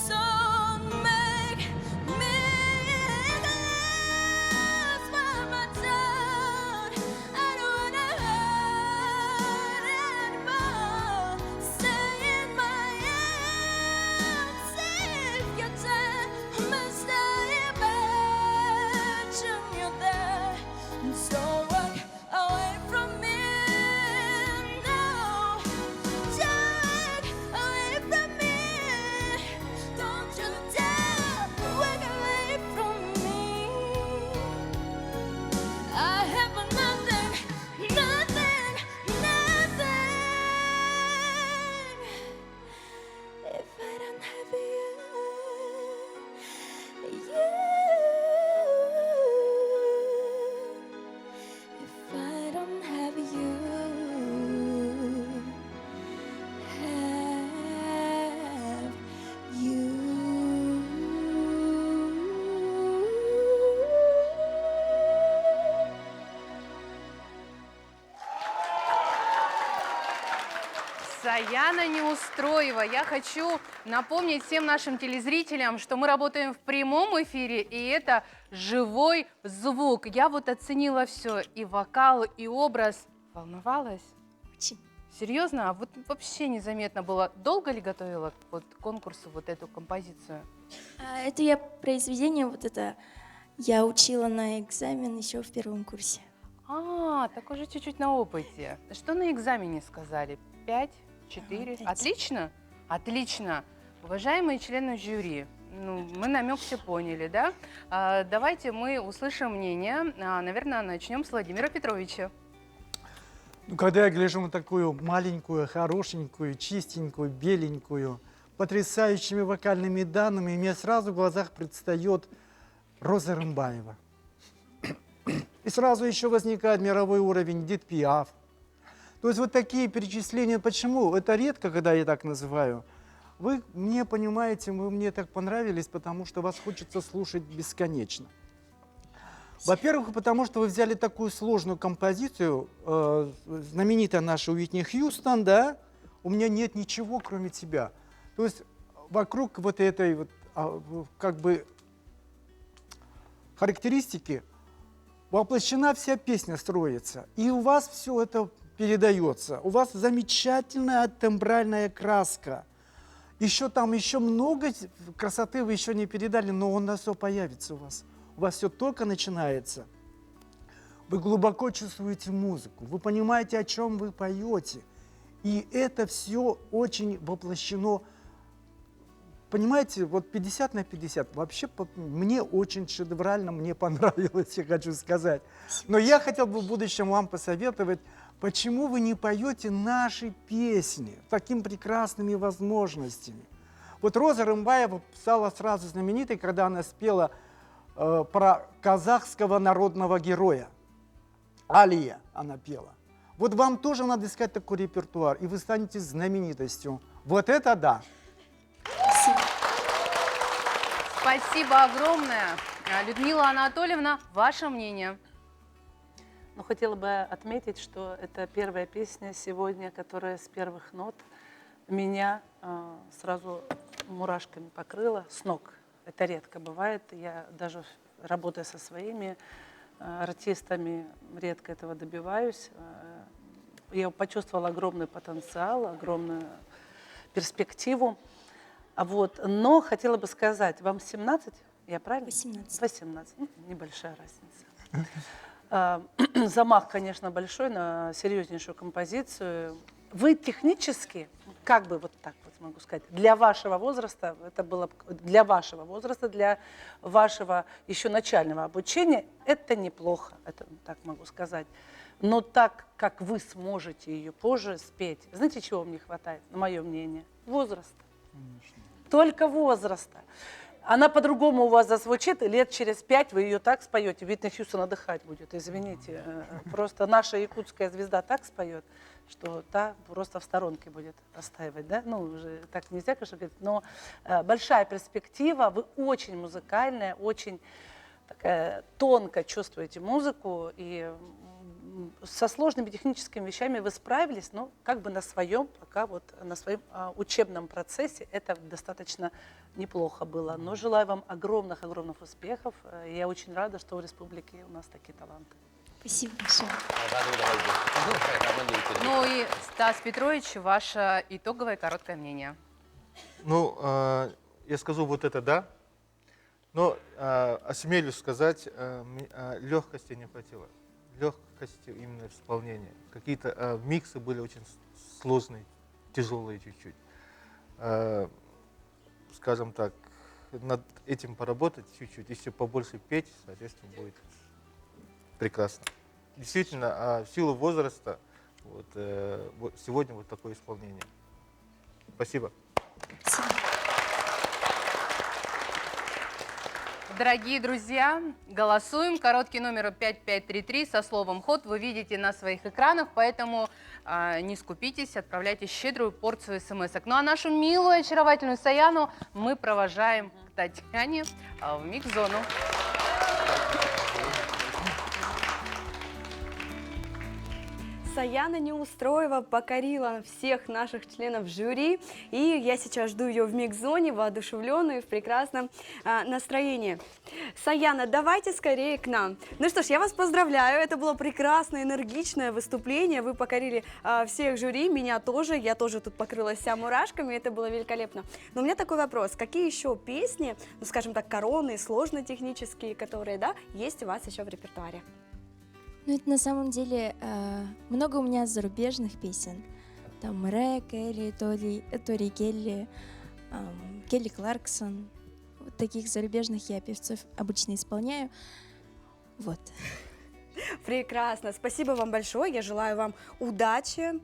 Don't make me lose one more time. I don't wanna hurt anymore. Stay in my arms if you're there. But stay imagine you're there. Don't walk away from me. No, don't away from me. Don't you dare walk away from me. I have nothing, nothing, nothing. If I don't have if I don't have you, have you. Саяна Неустроева. Я хочу напомнить всем нашим телезрителям, что мы работаем в прямом эфире, и это живой звук. Я вот оценила все, и вокал, и образ. Волновалась? Очень. Серьезно? А вот вообще незаметно было. Долго ли готовила вот к конкурсу вот эту композицию? Это я произведение, вот это я учила на экзамен еще в первом курсе. Так уже чуть-чуть на опыте. Что на экзамене сказали? 5, 4? 5. Отлично? Отлично. Уважаемые члены жюри, мы намек все поняли, да? Давайте мы услышим мнение. Наверное, начнем с Владимира Петровича. Когда я гляжу на такую маленькую, хорошенькую, чистенькую, беленькую, потрясающими вокальными данными, мне сразу в глазах предстает Роза Рымбаева. И сразу еще возникает мировой уровень Эдит Пиаф. То есть вот такие перечисления. Почему? Это редко, когда я так называю. Вы мне понимаете, вы мне так понравились, потому что вас хочется слушать бесконечно. Во-первых, потому что вы взяли такую сложную композицию, знаменитая наша Уитни Хьюстон, да? У меня нет ничего, кроме тебя. То есть вокруг вот этой вот, как бы характеристики воплощена вся песня строится. И у вас все это передается. У вас замечательная тембральная краска. Еще много красоты вы еще не передали, но у нас все появится у вас. У вас все только начинается. Вы глубоко чувствуете музыку, вы понимаете, о чем вы поете. И это все очень воплощено. Понимаете, вот 50 на 50. Вообще мне очень шедеврально, мне понравилось, я хочу сказать. Но я хотел бы в будущем вам посоветовать, почему вы не поете наши песни с такими прекрасными возможностями. Вот Роза Рымбаева стала сразу знаменитой, когда она спела про казахского народного героя. Алия она пела. Вот вам тоже надо искать такой репертуар, и вы станете знаменитостью. Вот это да! Спасибо огромное. Людмила Анатольевна, ваше мнение? Хотела бы отметить, что это первая песня сегодня, которая с первых нот меня сразу мурашками покрыла с ног. Это редко бывает. Я даже работая со своими артистами редко этого добиваюсь. Я почувствовала огромный потенциал, огромную перспективу. Но хотела бы сказать, вам 17? Я правильно? 18. 18. Небольшая разница. Замах, конечно, большой на серьезнейшую композицию. Вы технически, как бы вот так вот могу сказать, для вашего возраста, это было для вашего возраста, для вашего еще начального обучения, это неплохо, это так могу сказать. Но так, как вы сможете ее позже спеть, знаете, чего вам не хватает, на мое мнение? Возраста. Только возраста. Она по-другому у вас зазвучит, и лет через 5 вы ее так споете. Витни Хьюстон отдыхать будет, извините. Просто наша якутская звезда так споет, что та просто в сторонке будет остаивать. Да? Ну, уже так нельзя, конечно, говорить, но большая перспектива. Вы очень музыкальная, очень такая, тонко чувствуете музыку. И со сложными техническими вещами вы справились, но как бы на своем, пока вот на своем учебном процессе это достаточно неплохо было. Но желаю вам огромных-огромных успехов. Я очень рада, что в республике у нас такие таланты. Спасибо большое. Ну и, Стас Петрович, ваше итоговое короткое мнение. Ну, я скажу вот это да, но осмелюсь сказать, легкости не хватило. Легкости именно в исполнении. Какие-то миксы были очень сложные, тяжелые чуть-чуть. Скажем так, над этим поработать чуть-чуть, если побольше петь, соответственно, будет прекрасно. Действительно, в силу возраста вот, сегодня вот такое исполнение. Спасибо. Дорогие друзья, голосуем. Короткий номер 5533 со словом «ход» вы видите на своих экранах, поэтому не скупитесь, отправляйте щедрую порцию смс-ок. Ну а нашу милую, очаровательную Саяну мы провожаем к Татьяне в микс-зону. Саяна Неустроева покорила всех наших членов жюри, и я сейчас жду ее в микс-зоне, воодушевленную, в прекрасном настроении. Саяна, давайте скорее к нам. Ну что ж, я вас поздравляю, это было прекрасное, энергичное выступление, вы покорили всех жюри, меня тоже, я тоже тут покрылась вся мурашками, это было великолепно. Но у меня такой вопрос, какие еще песни, ну скажем так, коронные, сложно-технические, которые, да, есть у вас еще в репертуаре? Ну, это на самом деле много у меня зарубежных песен. Там Мэрайя Кэрри, Тори Келли, Келли Кларксон. Вот таких зарубежных я певцов обычно исполняю. Вот. Прекрасно, спасибо вам большое, я желаю вам удачи,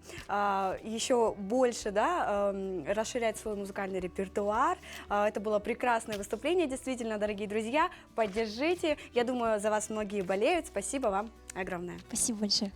еще больше, да, расширять свой музыкальный репертуар. Это было прекрасное выступление, действительно, дорогие друзья, поддержите, я думаю, за вас многие болеют, спасибо вам огромное. Спасибо большое.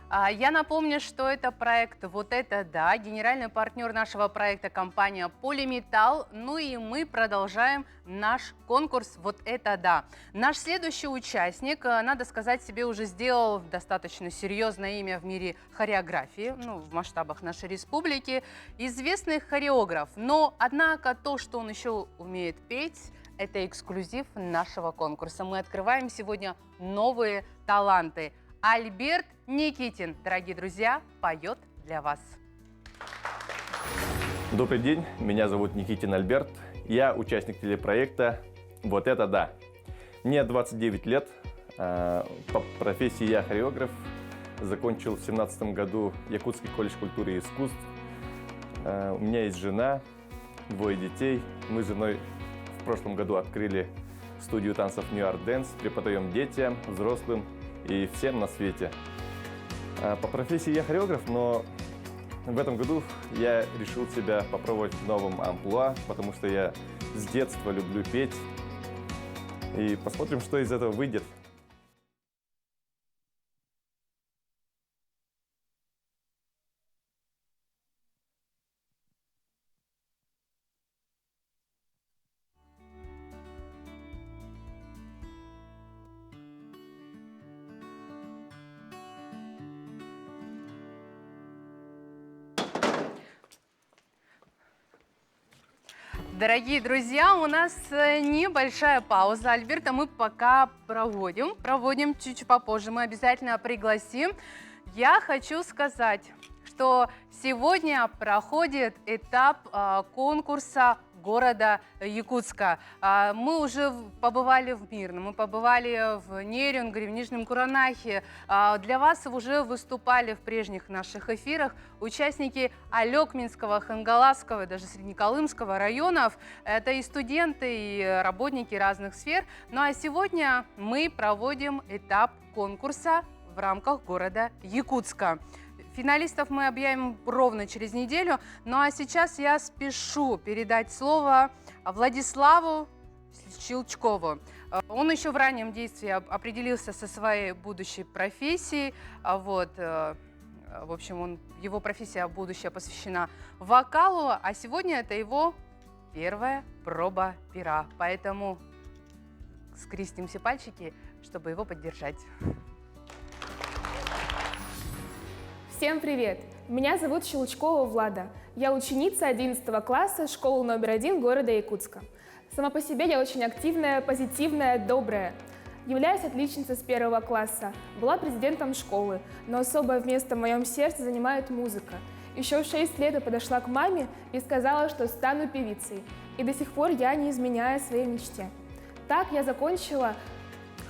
Я напомню, что это проект «Вот это да», генеральный партнер нашего проекта компания «Полиметалл». Ну и мы продолжаем наш конкурс «Вот это да». Наш следующий участник, надо сказать, себе уже сделал достаточно серьезное имя в мире хореографии, ну, в масштабах нашей республики, известный хореограф. Но, однако, то, что он еще умеет петь, это эксклюзив нашего конкурса. Мы открываем сегодня новые таланты. Альберт Никитин, дорогие друзья, поет для вас. Добрый день, меня зовут Никитин Альберт. Я участник телепроекта «Вот это да». Мне 29 лет, по профессии я хореограф. Закончил в 2017 году Якутский колледж культуры и искусств. У меня есть жена, 2 детей. Мы с женой в прошлом году открыли студию танцев New Art Dance. Преподаем детям, взрослым и всем на свете. По профессии я хореограф, но в этом году я решил себя попробовать в новом амплуа, потому что я с детства люблю петь. И посмотрим, что из этого выйдет. Дорогие друзья, у нас небольшая пауза. Альберта мы пока проводим чуть-чуть попозже. Мы обязательно пригласим. Я хочу сказать, что сегодня проходит этап конкурса города Якутска. Мы уже побывали в Мирном, мы побывали в Нерюнгри, в Нижнем Куранахе. Для вас уже выступали в прежних наших эфирах участники Алекминского, Хангаласского и даже Среднеколымского районов. Это и студенты, и работники разных сфер. Ну а сегодня мы проводим этап конкурса в рамках города Якутска. Финалистов мы объявим ровно через неделю. Ну а сейчас я спешу передать слово Владиславу Щелчкову. Он еще в раннем действии определился со своей будущей профессией. В общем, его профессия будущая посвящена вокалу, а сегодня это его первая проба пера. Поэтому скрестим все пальчики, чтобы его поддержать. Всем привет! Меня зовут Щелчкова Влада. Я ученица 11 класса школы номер 1 города Якутска. Сама по себе я очень активная, позитивная, добрая. Являюсь отличницей с 1 класса. Была президентом школы, но особое место в моем сердце занимает музыка. Еще в 6 лет я подошла к маме и сказала, что стану певицей. И до сих пор я не изменяю своей мечте. Так я закончила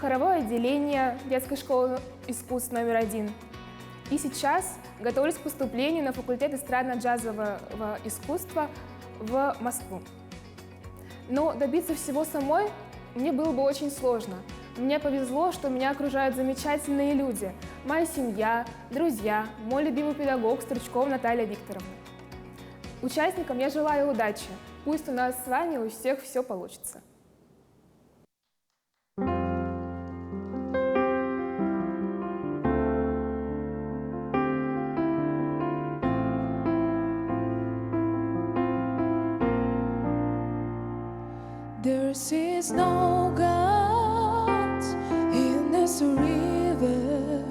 хоровое отделение детской школы искусств номер 1. И сейчас готовлюсь к поступлению на факультет эстрадно-джазового искусства в Москву. Но добиться всего самой мне было бы очень сложно. Мне повезло, что меня окружают замечательные люди. Моя семья, друзья, мой любимый педагог Стручкова Наталья Викторовна. Участникам я желаю удачи. Пусть у нас с вами у всех все получится. There is no God in this river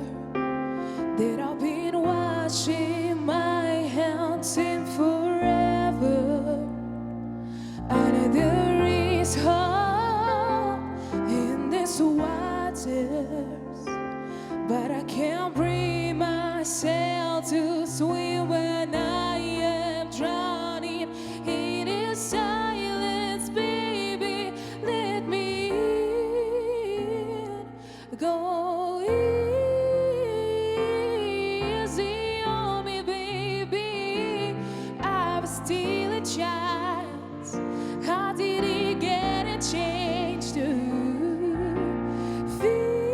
that I've been washing my hands in forever. And there is hope in these waters, but I can't bring myself to swim when I am drowning in His silence. Baby, let me in. Go easy on me, baby. I was still a child. How did it get a change to feel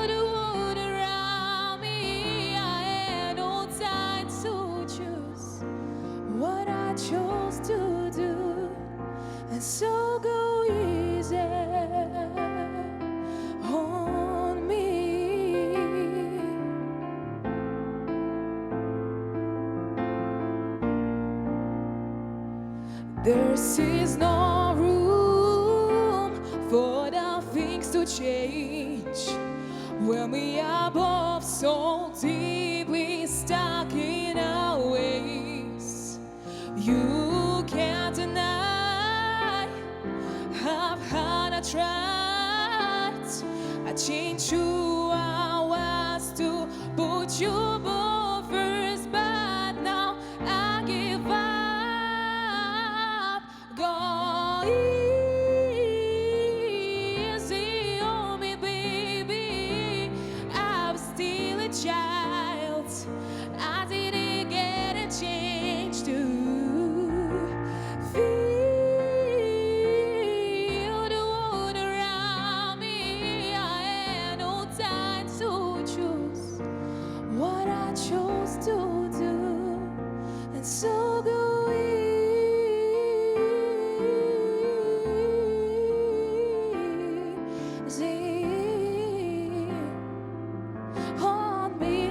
the world around me? I had no time to choose what I chose to do, and so go easy on me. There is no room for the things to change when we are both so deeply stuck in our ways. You can't deny I've had a tried. I changed who I was to put you both first, but now I give up. Go easy on me, baby. I was still a child. I didn't get a chance to feel the world around me. I had no time to choose what I chose to do, and so go easy on me.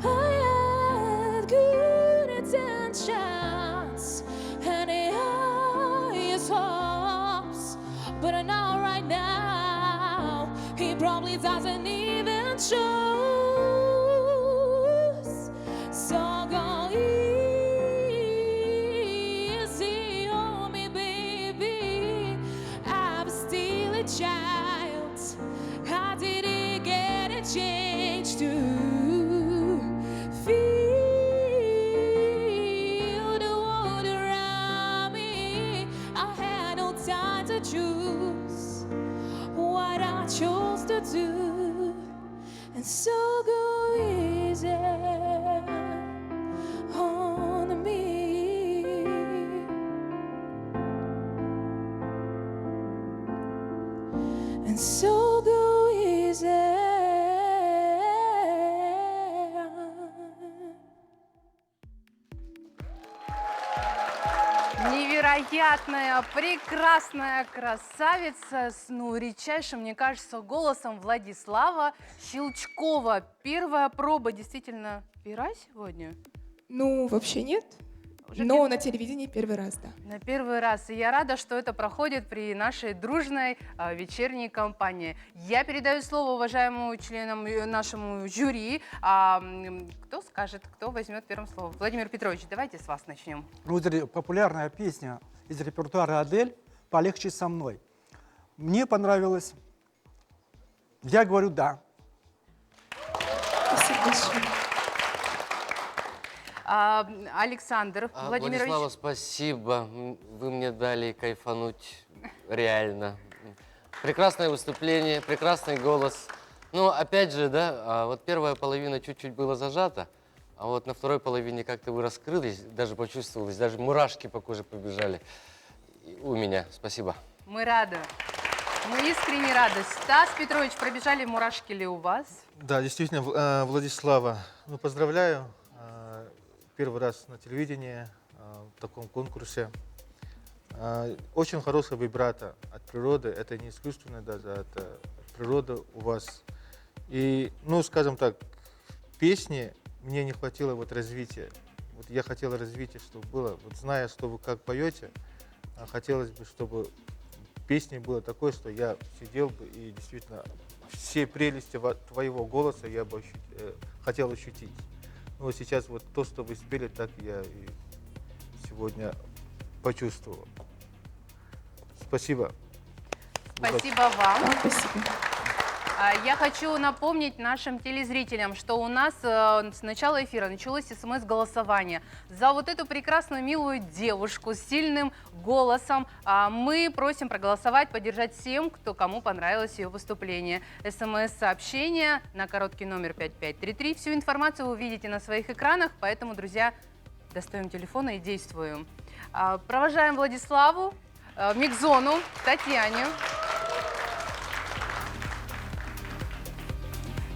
I had good intentions and the highest hopes, but I know right now he probably doesn't even choose. So go easy on me, baby. I'm still a child. How did it get a change to feel do, and so go easy on me. And so go easy. Невероятная, прекрасная красавица с, редчайшим, мне кажется, голосом Владислава Щелчкова. Первая проба действительно пера сегодня? Ну, вообще нет. Но на телевидении первый раз, да. На первый раз. И я рада, что это проходит при нашей дружной вечерней компании. Я передаю слово уважаемому членам нашему жюри. Кто скажет, кто возьмет первым слово? Владимир Петрович, давайте с вас начнем. Популярная песня из репертуара Адель «Полегче со мной». Мне понравилось. Я говорю «да». Спасибо большое. Александр Владимирович. Владислава, спасибо. Вы мне дали кайфануть реально. Прекрасное выступление, прекрасный голос. Но опять же, да, вот первая половина чуть-чуть была зажата, а вот на второй половине как-то вы раскрылись, даже почувствовалось, даже мурашки по коже побежали у меня. Спасибо. Мы рады. Мы искренне рады. Стас Петрович, пробежали мурашки ли у вас? Да, действительно, Владислава, поздравляю. Первый раз на телевидении, в таком конкурсе. Очень хорошая вибрато от природы. Это не искусственное даже, это природа у вас. И, скажем так, в песне мне не хватило развития. Вот я хотел развития, чтобы было. Вот зная, что вы как поете, хотелось бы, чтобы в песне было такое, что я сидел бы и действительно все прелести твоего голоса я бы хотел ощутить. Ну, сейчас вот то, что вы спели, так я и сегодня почувствовал. Спасибо. Спасибо вам. Спасибо. Я хочу напомнить нашим телезрителям, что у нас с начала эфира началось СМС-голосование. За вот эту прекрасную, милую девушку с сильным голосом мы просим проголосовать, поддержать всем, кому понравилось ее выступление. СМС-сообщение на короткий номер 5533. Всю информацию вы увидите на своих экранах, поэтому, друзья, достаем телефон и действуем. Провожаем Владиславу, микзону, Татьяне.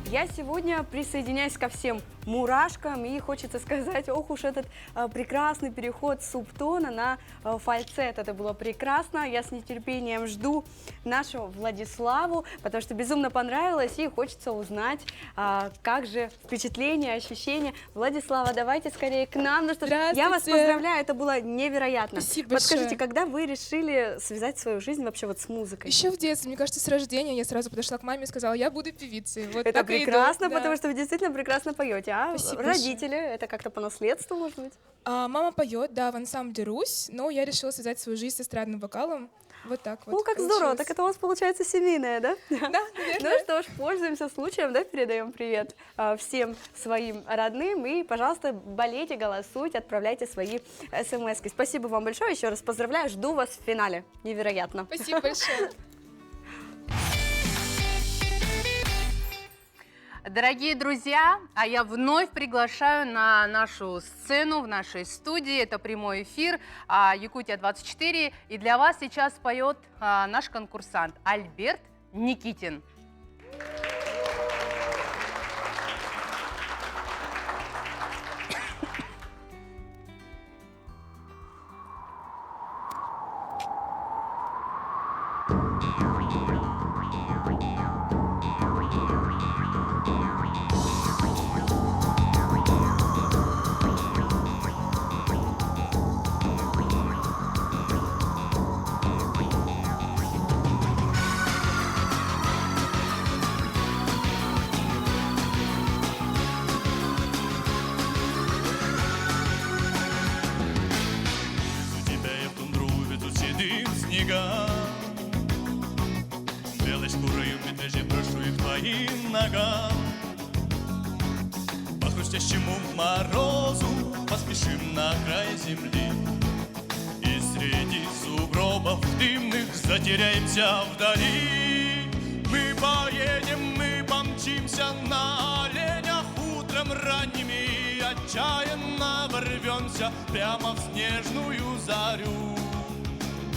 Я сегодня присоединяюсь ко всем мурашкам, и хочется сказать, ох уж этот прекрасный переход с субтона на фальцет. Это было прекрасно. Я с нетерпением жду нашу Владиславу, потому что безумно понравилось, и хочется узнать, как же впечатления, ощущения. Владислава, давайте скорее к нам. Ну что ж, я вас поздравляю, это было невероятно. Спасибо Подскажите, большое. когда вы решили связать свою жизнь вообще вот с музыкой? Еще в детстве, мне кажется, с рождения я сразу подошла к маме и сказала, я буду певицей. Вот Это так и прекрасно, иду, да. потому что вы действительно прекрасно поете. А Спасибо родители, это как-то по наследству, может быть? Мама поет, да, в ансамбле «Русь», но я решила связать свою жизнь с эстрадным вокалом. Вот так вот. О, как здорово! Так это у вас получается семейное, да? Да, наверное. Ну что ж, пользуемся случаем, да, передаем привет всем своим родным. И, пожалуйста, болейте, голосуйте, отправляйте свои смски. Спасибо вам большое, еще раз поздравляю, жду вас в финале. Невероятно. Спасибо большое. Дорогие друзья, я вновь приглашаю на нашу сцену в нашей студии. Это прямой эфир Якутия-24. И для вас сейчас поет наш конкурсант Альберт Никитин. Белой шкурою медвежьей прошу их твоим ногам. По хрустящему морозу поспешим на край земли, и среди сугробов дымных затеряемся вдали. Мы поедем, мы помчимся на оленях утром ранним и отчаянно ворвемся прямо в снежную зарю.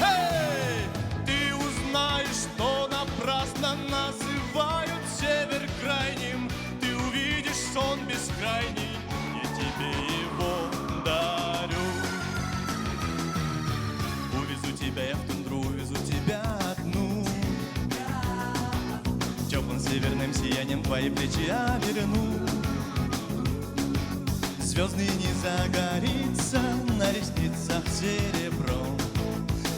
Эй! Ты узнаешь, что напрасно называют север крайним. Ты увидишь сон бескрайний, я тебе его дарю. Увезу тебя я в тундру, увезу тебя одну. Теплым северным сиянием твои плечи оберну. Звездный не загорится, на ресницах серебром.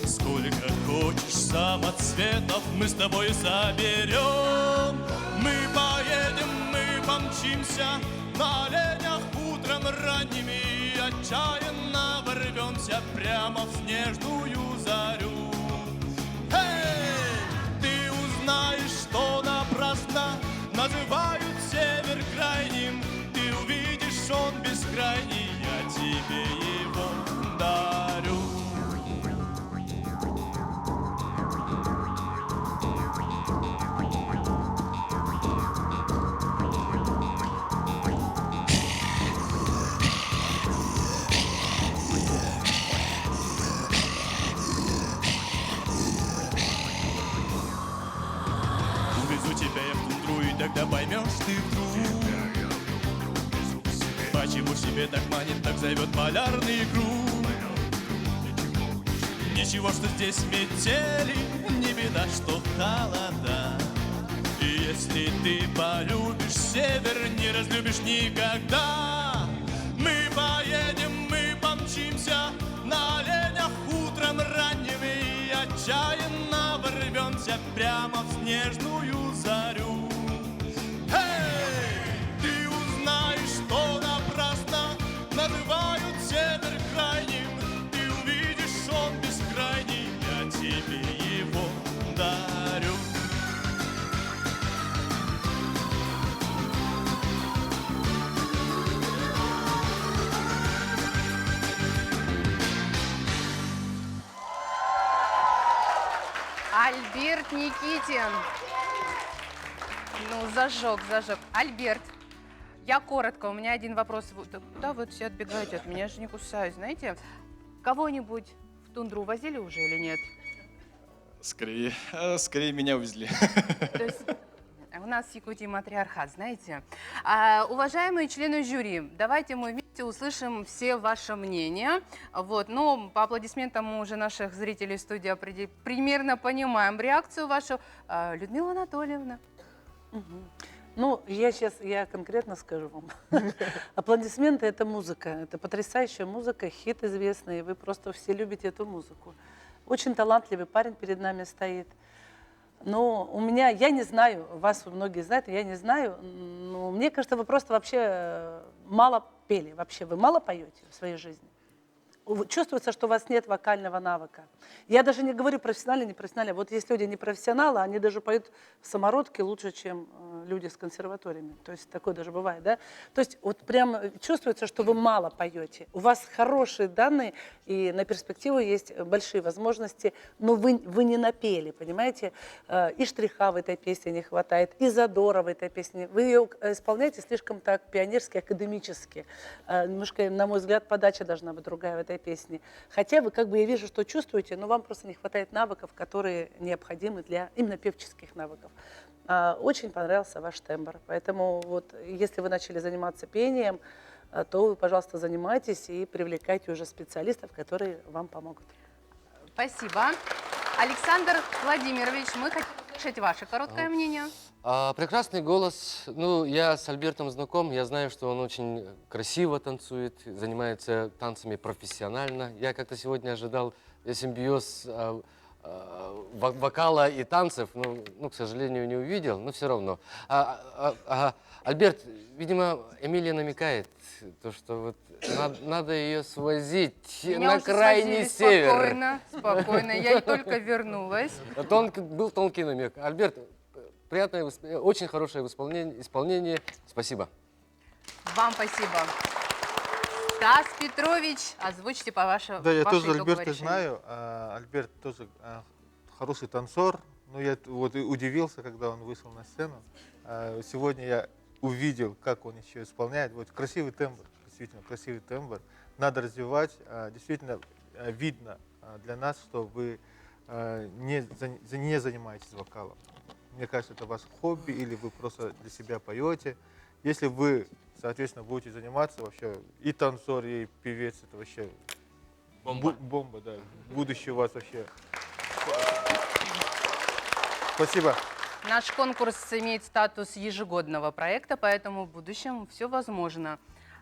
Сколько хочешь самоцветов мы с тобой соберем. Мы поедем, мы помчимся на оленях утром ранним и отчаянно ворвемся прямо в снежную зарю. Эй! Ты узнаешь, что напрасно называют север крайним. Ты увидишь он бескрайний, я тебе его дарю. Увезу тебя я в тундру, и тогда поймешь ты вдруг, почему себе так манит, так зовет полярный круг. Ничего, что здесь метели, не беда, что холода. И если ты полюбишь север, не разлюбишь никогда. Мы поедем, мы помчимся на оленях утром ранним и отчаянно ворвемся прямо в снежную зарю. Эй! Ты узнаешь, что напрасно называют север крайним. Ты увидишь он бескрайний, я тебе его дарю. Альберт Никитин. Ну, зажег. Альберт, я коротко, у меня один вопрос. Куда вы все отбегаете от меня? Я же не кусаюсь, знаете? Кого-нибудь в тундру возили уже или нет? Скорее меня увезли. То есть у нас в Якутии матриархат, знаете. Уважаемые члены жюри, давайте мы вместе услышим все ваше мнение. Вот, ну, по аплодисментам мы уже наших зрителей в студии примерно понимаем реакцию вашу. Людмила Анатольевна. Ну, я конкретно скажу вам. Аплодисменты – это музыка, это потрясающая музыка, хит известный, вы просто все любите эту музыку. Очень талантливый парень перед нами стоит. Но у меня, я не знаю, вас многие знают, я не знаю, но мне кажется, вы просто вообще мало пели, вообще вы мало поете в своей жизни. Чувствуется, что у вас нет вокального навыка. Я даже не говорю профессионально, непрофессионально. Вот есть люди непрофессионалы, они даже поют в самородке лучше, чем люди с консерваториями. То есть такое даже бывает, да? То есть вот прям чувствуется, что вы мало поете. У вас хорошие данные, и на перспективу есть большие возможности, но вы не напели, понимаете? И штриха в этой песне не хватает, и задора в этой песне. Вы ее исполняете слишком так пионерски, академически. Немножко, на мой взгляд, подача должна быть другая в этой песни. Хотя вы, как бы, я вижу, что чувствуете, но вам просто не хватает навыков, которые необходимы для именно певческих навыков. Очень понравился ваш тембр. Поэтому вот, если вы начали заниматься пением, то вы, пожалуйста, занимайтесь и привлекайте уже специалистов, которые вам помогут. Спасибо. Александр Владимирович, мы хотим услышать ваше короткое мнение. Прекрасный голос. Ну, я с Альбертом знаком, я знаю, что он очень красиво танцует, занимается танцами профессионально. Я как-то сегодня ожидал симбиоз вокала и танцев, ну, к сожалению, не увидел, но все равно. Альберт, видимо, Эмилия намекает, то, что вот надо ее свозить на крайний север. Спокойно, я только вернулась. Был тонкий намек. Альберт, приятное, очень хорошее исполнение. Спасибо. Вам спасибо. Стас Петрович, озвучьте по вашему. Да, я тоже Альберта знаю. Альберт тоже хороший танцор. но я вот и удивился, когда он вышел на сцену. Сегодня я увидел, как он еще исполняет. Вот красивый тембр, действительно красивый тембр. Надо развивать. Действительно видно для нас, что вы не занимаетесь вокалом. Мне кажется, это ваше хобби или вы просто для себя поете. Если вы, соответственно, будете заниматься вообще и танцор, и певец, это вообще бомба, да. Будущее у вас вообще. Спасибо. Наш конкурс имеет статус ежегодного проекта, поэтому в будущем все возможно.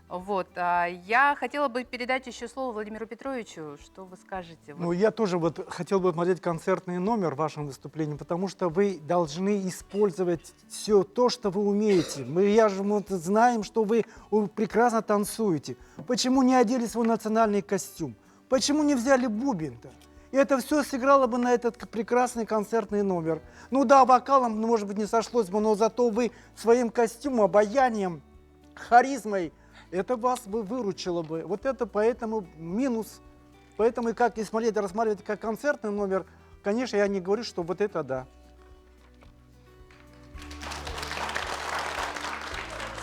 Вот. Я хотела бы передать еще слово Владимиру Петровичу. Что вы скажете? Ну, я тоже вот хотел бы смотреть концертный номер в вашем выступлении, потому что вы должны использовать все то, что вы умеете. Мы знаем, что вы прекрасно танцуете. Почему не одели свой национальный костюм? Почему не взяли бубен-то? И это все сыграло бы на этот прекрасный концертный номер. Ну да, вокалом, может быть, не сошлось бы, но зато вы своим костюмом, обаянием, харизмой, это вас бы выручило бы. Вот это поэтому минус. Поэтому, как если рассматривать как концертный номер, конечно, я не говорю, что вот это да.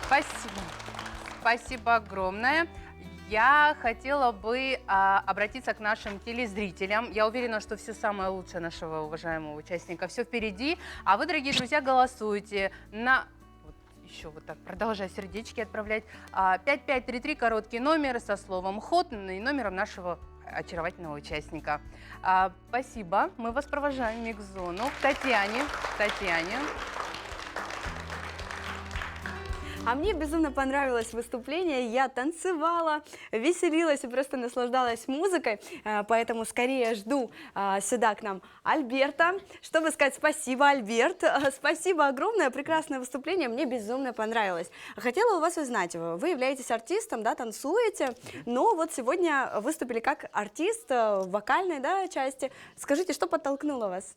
Спасибо. Спасибо огромное. Я хотела бы обратиться к нашим телезрителям. Я уверена, что все самое лучшее нашего уважаемого участника все впереди. А вы, дорогие друзья, голосуете на... Еще вот так, продолжая сердечки отправлять. 5533, короткий номер со словом «ход» и номером нашего очаровательного участника. Спасибо. Мы вас провожаем в микс-зону. К Татьяне. А мне безумно понравилось выступление, я танцевала, веселилась и просто наслаждалась музыкой, поэтому скорее жду сюда к нам Альберта, чтобы сказать спасибо, Альберт, спасибо огромное, прекрасное выступление, мне безумно понравилось. Хотела у вас узнать, вы являетесь артистом, да, танцуете, но вот сегодня выступили как артист в вокальной, да, части. Скажите, что подтолкнуло вас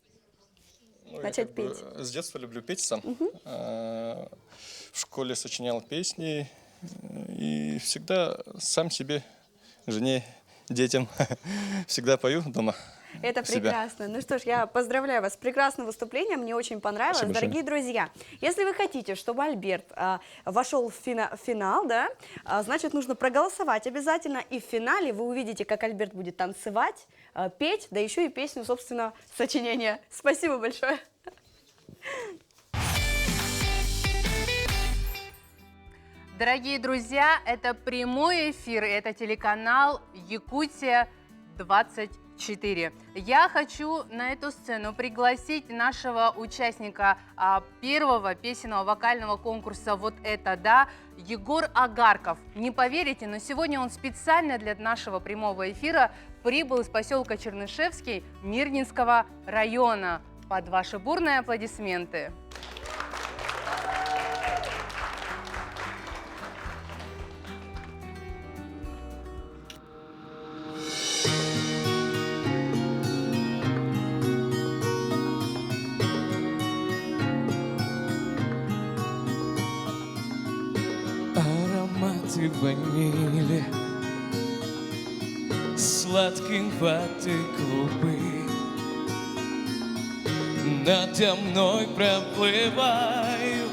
начать петь? С детства люблю петь сам. В школе сочинял песни и всегда сам себе, жене, детям всегда пою дома. Это прекрасно. Ну что ж, я поздравляю вас с прекрасным выступлением, мне очень понравилось. Спасибо, дорогие друзья, если вы хотите, чтобы Альберт вошел в финал, да, значит, нужно проголосовать обязательно, и в финале вы увидите, как Альберт будет танцевать, петь, да еще и песню, собственно, сочинения. Спасибо большое. Дорогие друзья, это прямой эфир, это телеканал Якутия-24. Я хочу на эту сцену пригласить нашего участника первого песенного вокального конкурса «Вот это да», Егор Агарков. Не поверите, но сегодня он специально для нашего прямого эфира прибыл из поселка Чернышевский Мирнинского района. Под ваши бурные аплодисменты. Ароматы ванили, сладковатые клубы надо мной проплывают,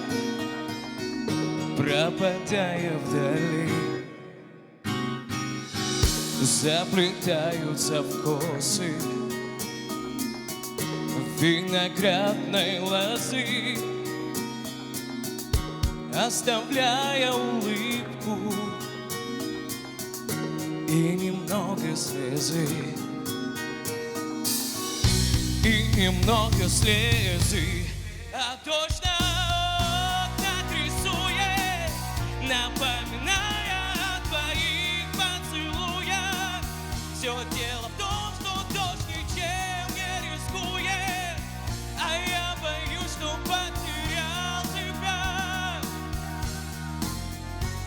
пропадая вдали. Заплетаются в косы виноградной лозы, оставляя улыбку и немного слезы, и немного слезы, а дождь на окнах рисует, напоминая о твоих поцелуях. Все дело в том, что дождь ничем не рискует, а я боюсь, что потерял тебя.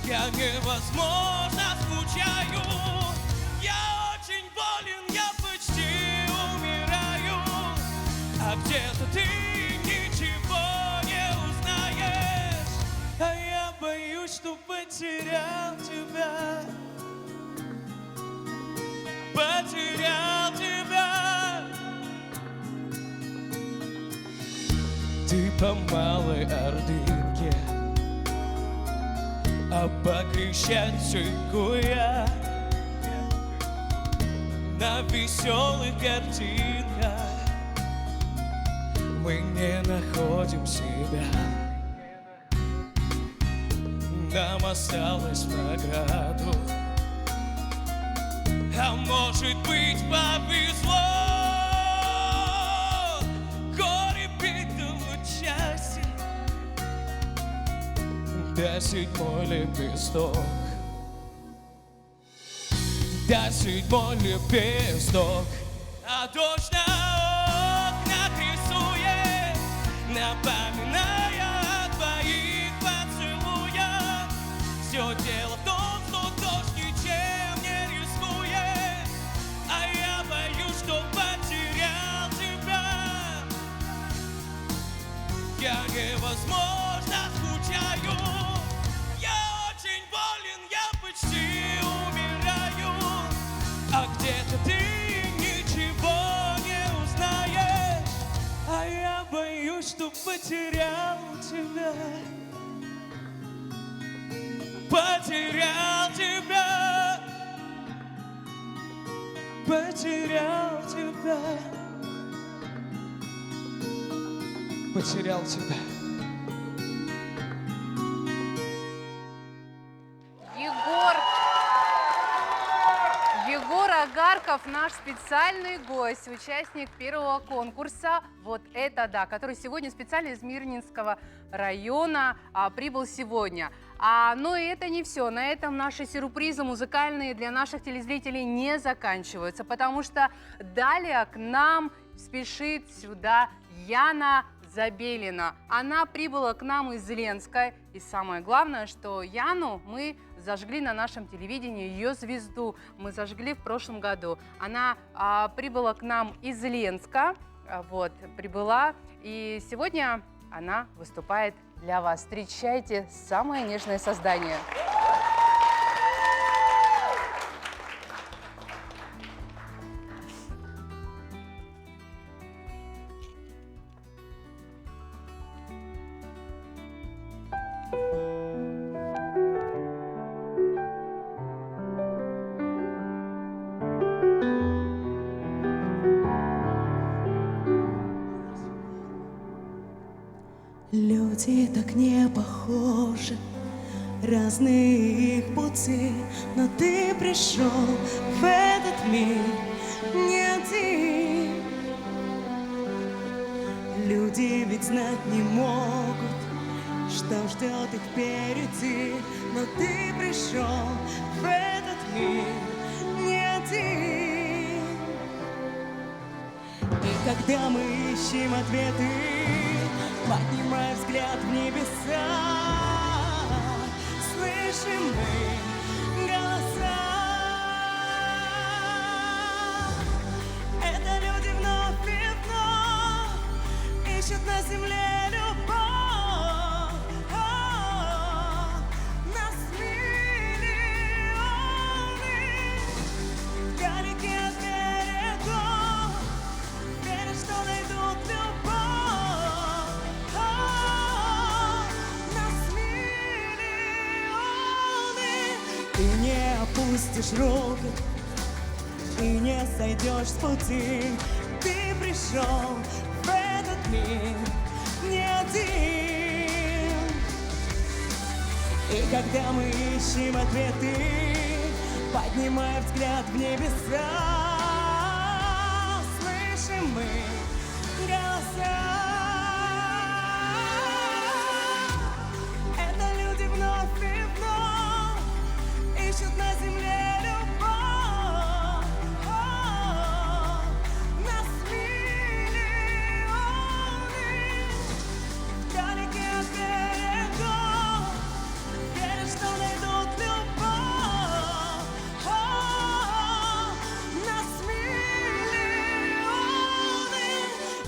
Я невозможно скучаю, я очень болен, я почти умираю, а где-то ты ничего не узнаешь, а я боюсь, что потерял тебя, потерял тебя. по малой ордынке, а по Крещатику я на веселых картинках. Мы не находим себя. Нам осталось в награду, а может быть повезло. Горе битого счастья, да седьмой лепесток, да седьмой лепесток. А дождь на окнах рисует, напоминая о твоих поцелуях. Все дело в том, что дождь ничем не рискует, а я боюсь, что потерял тебя. Я невозможно скучаю, я очень болен, я почти умираю, а где-то ты ничего не узнаешь, а я боюсь, что потерял тебя. Потерял тебя, потерял тебя, потерял тебя. Егор Агарков, наш специальный гость, участник первого конкурса «Вот это да», который сегодня специально из Мирнинского района прибыл сегодня. Но и это не все. На этом наши сюрпризы музыкальные для наших телезрителей не заканчиваются, потому что далее к нам спешит сюда Яна Забелина. Она прибыла к нам из Ленска. И самое главное, что Яну мы зажгли на нашем телевидении, ее звезду мы зажгли в прошлом году. Она прибыла к нам из Ленска, прибыла, и сегодня она выступает для вас. Встречайте самое нежное создание. Люди так не похожи, разные их пути, но ты пришел в этот мир не один. Люди ведь знать не могут, что ждет их впереди, но ты пришел в этот мир не один. И когда мы ищем ответы, поднимая взгляд в небеса, слышим мы голоса. Это люди вновь и вновь ищут на земле любовь. Нас миллионы вдалеке от берегов, верят, что найдут любовь. Ты не опустишь руки и не сойдешь с пути. Ты пришел в этот мир не один. И когда мы ищем ответы, поднимая взгляд в небеса, слышим мы голоса. Это люди вновь и вновь ищут на земле любовь. Нас миллионы вдалеке от берегов, верят, что найдут любовь. Нас миллионы.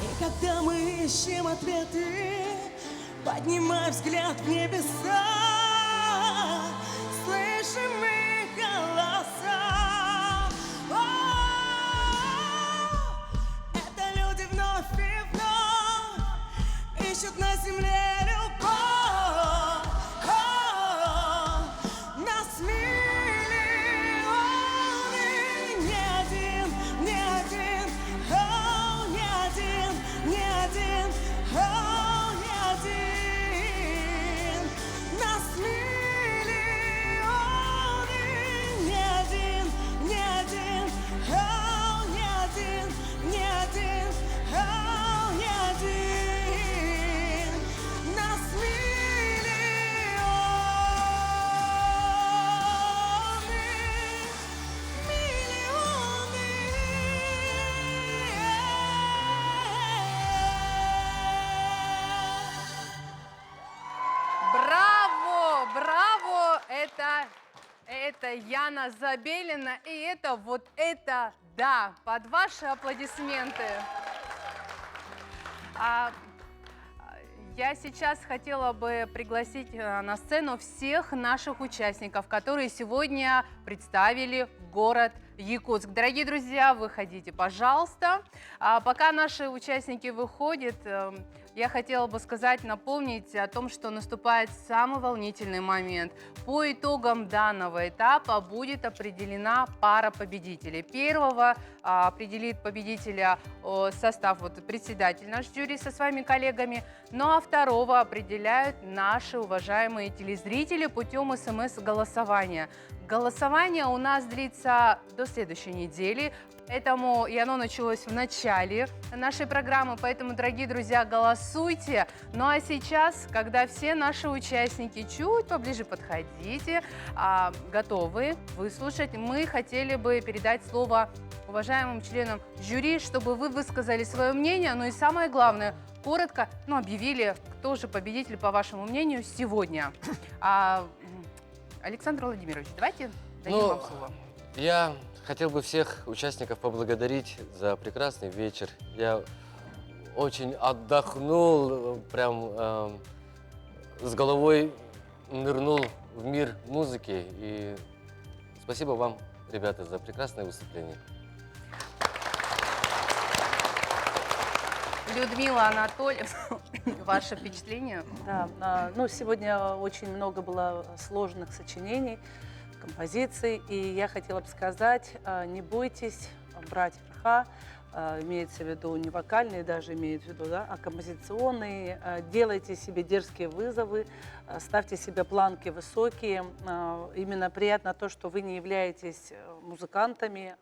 И когда мы ищем ответы, поднимая взгляд в небеса, слышим мы голоса. Это люди вновь и вновь ищут на Это Яна Забелина, и это вот это да. Под ваши аплодисменты. Я сейчас хотела бы пригласить на сцену всех наших участников, которые сегодня представили город Якутск. Дорогие друзья, выходите, пожалуйста. Пока наши участники выходят, я хотела бы напомнить о том, что наступает самый волнительный момент. По итогам данного этапа будет определена пара победителей. Первого определит победителя состав председатель наш жюри со своими коллегами, ну а второго определяют наши уважаемые телезрители путем СМС-голосования. Голосование у нас длится до следующей недели, поэтому и оно началось в начале нашей программы, поэтому, дорогие друзья, голосуйте. Ну а сейчас, когда все наши участники чуть поближе подходите, готовы выслушать, мы хотели бы передать слово уважаемым членам жюри, чтобы вы высказали свое мнение, ну и самое главное, коротко объявили, кто же победитель, по вашему мнению, сегодня. Александр Владимирович, давайте дадим вам слово. Я хотел бы всех участников поблагодарить за прекрасный вечер. Я очень отдохнул, прям с головой нырнул в мир музыки. И спасибо вам, ребята, за прекрасное выступление. Людмила Анатольевна, ваше впечатление? Да, сегодня очень много было сложных сочинений, композиций, и я хотела бы сказать, не бойтесь брать верха, имеется в виду не вокальные, даже имеет в виду, а композиционные, делайте себе дерзкие вызовы, ставьте себе планки высокие, именно приятно то, что вы не являетесь музыкантами,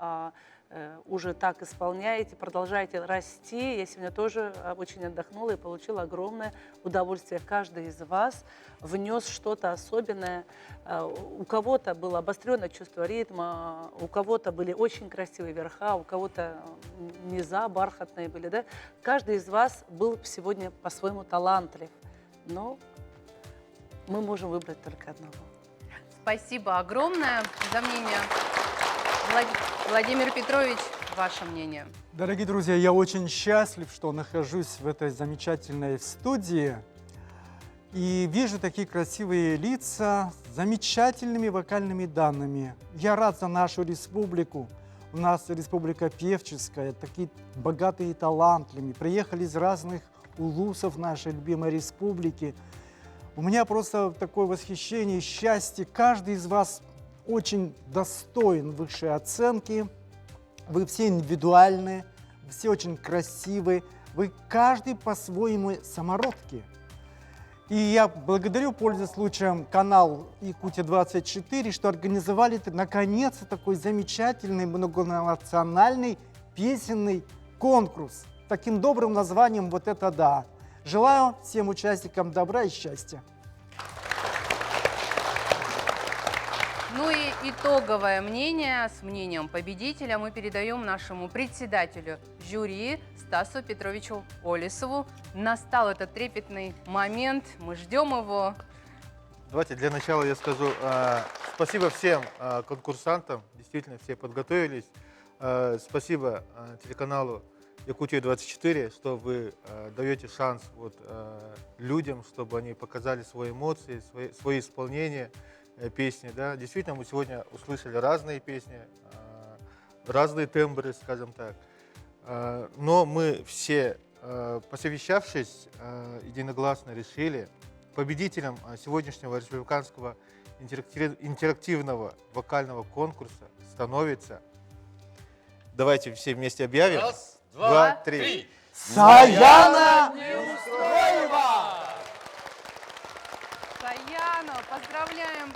уже так исполняете, продолжаете расти. Я сегодня тоже очень отдохнула и получила огромное удовольствие. Каждый из вас внес что-то особенное. У кого-то было обостренное чувство ритма, у кого-то были очень красивые верха, у кого-то низа бархатные были. Да? Каждый из вас был сегодня по-своему талантлив. Но мы можем выбрать только одного. Спасибо огромное за мнение. Владимир Петрович, ваше мнение. Дорогие друзья, я очень счастлив, что нахожусь в этой замечательной студии и вижу такие красивые лица с замечательными вокальными данными. Я рад за нашу республику. У нас республика певческая, такие богатые талантами. Приехали из разных улусов нашей любимой республики. У меня просто такое восхищение, счастье. Каждый из вас очень достоин высшей оценки. Вы все индивидуальны, все очень красивы. Вы каждый по-своему самородки. И я благодарю, пользуясь случаем, канал Якутия-24, что организовали наконец-то такой замечательный многонациональный песенный конкурс. Таким добрым названием «Вот это да». Желаю всем участникам добра и счастья. Ну и итоговое мнение с мнением победителя мы передаем нашему председателю жюри Стасу Петровичу Олесову. Настал этот трепетный момент, мы ждем его. Давайте для начала я скажу спасибо всем конкурсантам, действительно все подготовились. Спасибо телеканалу Якутия-24, что вы даете шанс людям, чтобы они показали свои эмоции, свои исполнения песни. Да? Действительно, мы сегодня услышали разные песни, разные тембры, скажем так. Но мы все, посовещавшись, единогласно решили, победителем сегодняшнего республиканского интерактивного вокального конкурса становится... Давайте все вместе объявим. Раз, два, три. Саяна Неустроева! Саяна, поздравляем!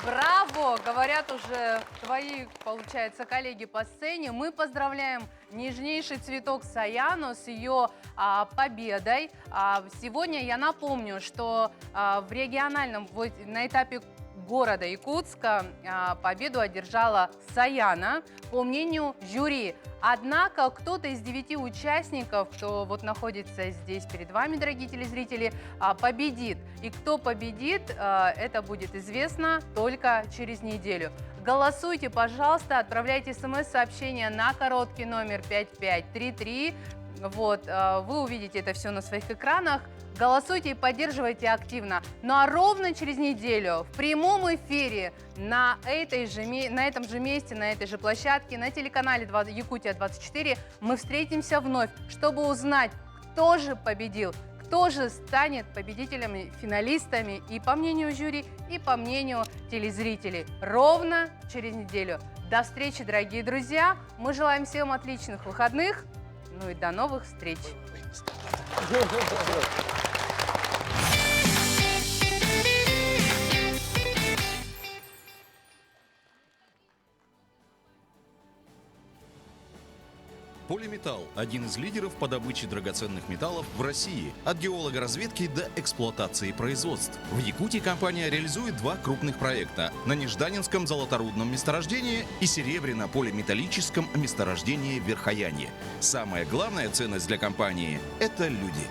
Браво! Говорят уже твои, получается, коллеги по сцене. Мы поздравляем нежнейший цветок Саяну с ее победой. Сегодня я напомню, что в региональном, на этапе города Якутска. Победу одержала Саяна, по мнению жюри. Однако кто-то из 9 участников, кто вот находится здесь перед вами, дорогие телезрители, победит. И кто победит, это будет известно только через неделю. Голосуйте, пожалуйста, отправляйте смс-сообщение на короткий номер 5533. Вот, вы увидите это все на своих экранах. Голосуйте и поддерживайте активно. Ну а ровно через неделю в прямом эфире на этом же месте, на этой же площадке, на телеканале Якутия-24 мы встретимся вновь, чтобы узнать, кто же победил, кто же станет победителями, финалистами и по мнению жюри, и по мнению телезрителей. Ровно через неделю. До встречи, дорогие друзья. Мы желаем всем отличных выходных. Ну и до новых встреч. Полиметалл – один из лидеров по добыче драгоценных металлов в России. От геологоразведки до эксплуатации производств. В Якутии компания реализует 2 крупных проекта – на Нежданинском золоторудном месторождении и серебряно-полиметаллическом месторождении в Верхоянье. Самая главная ценность для компании – это люди.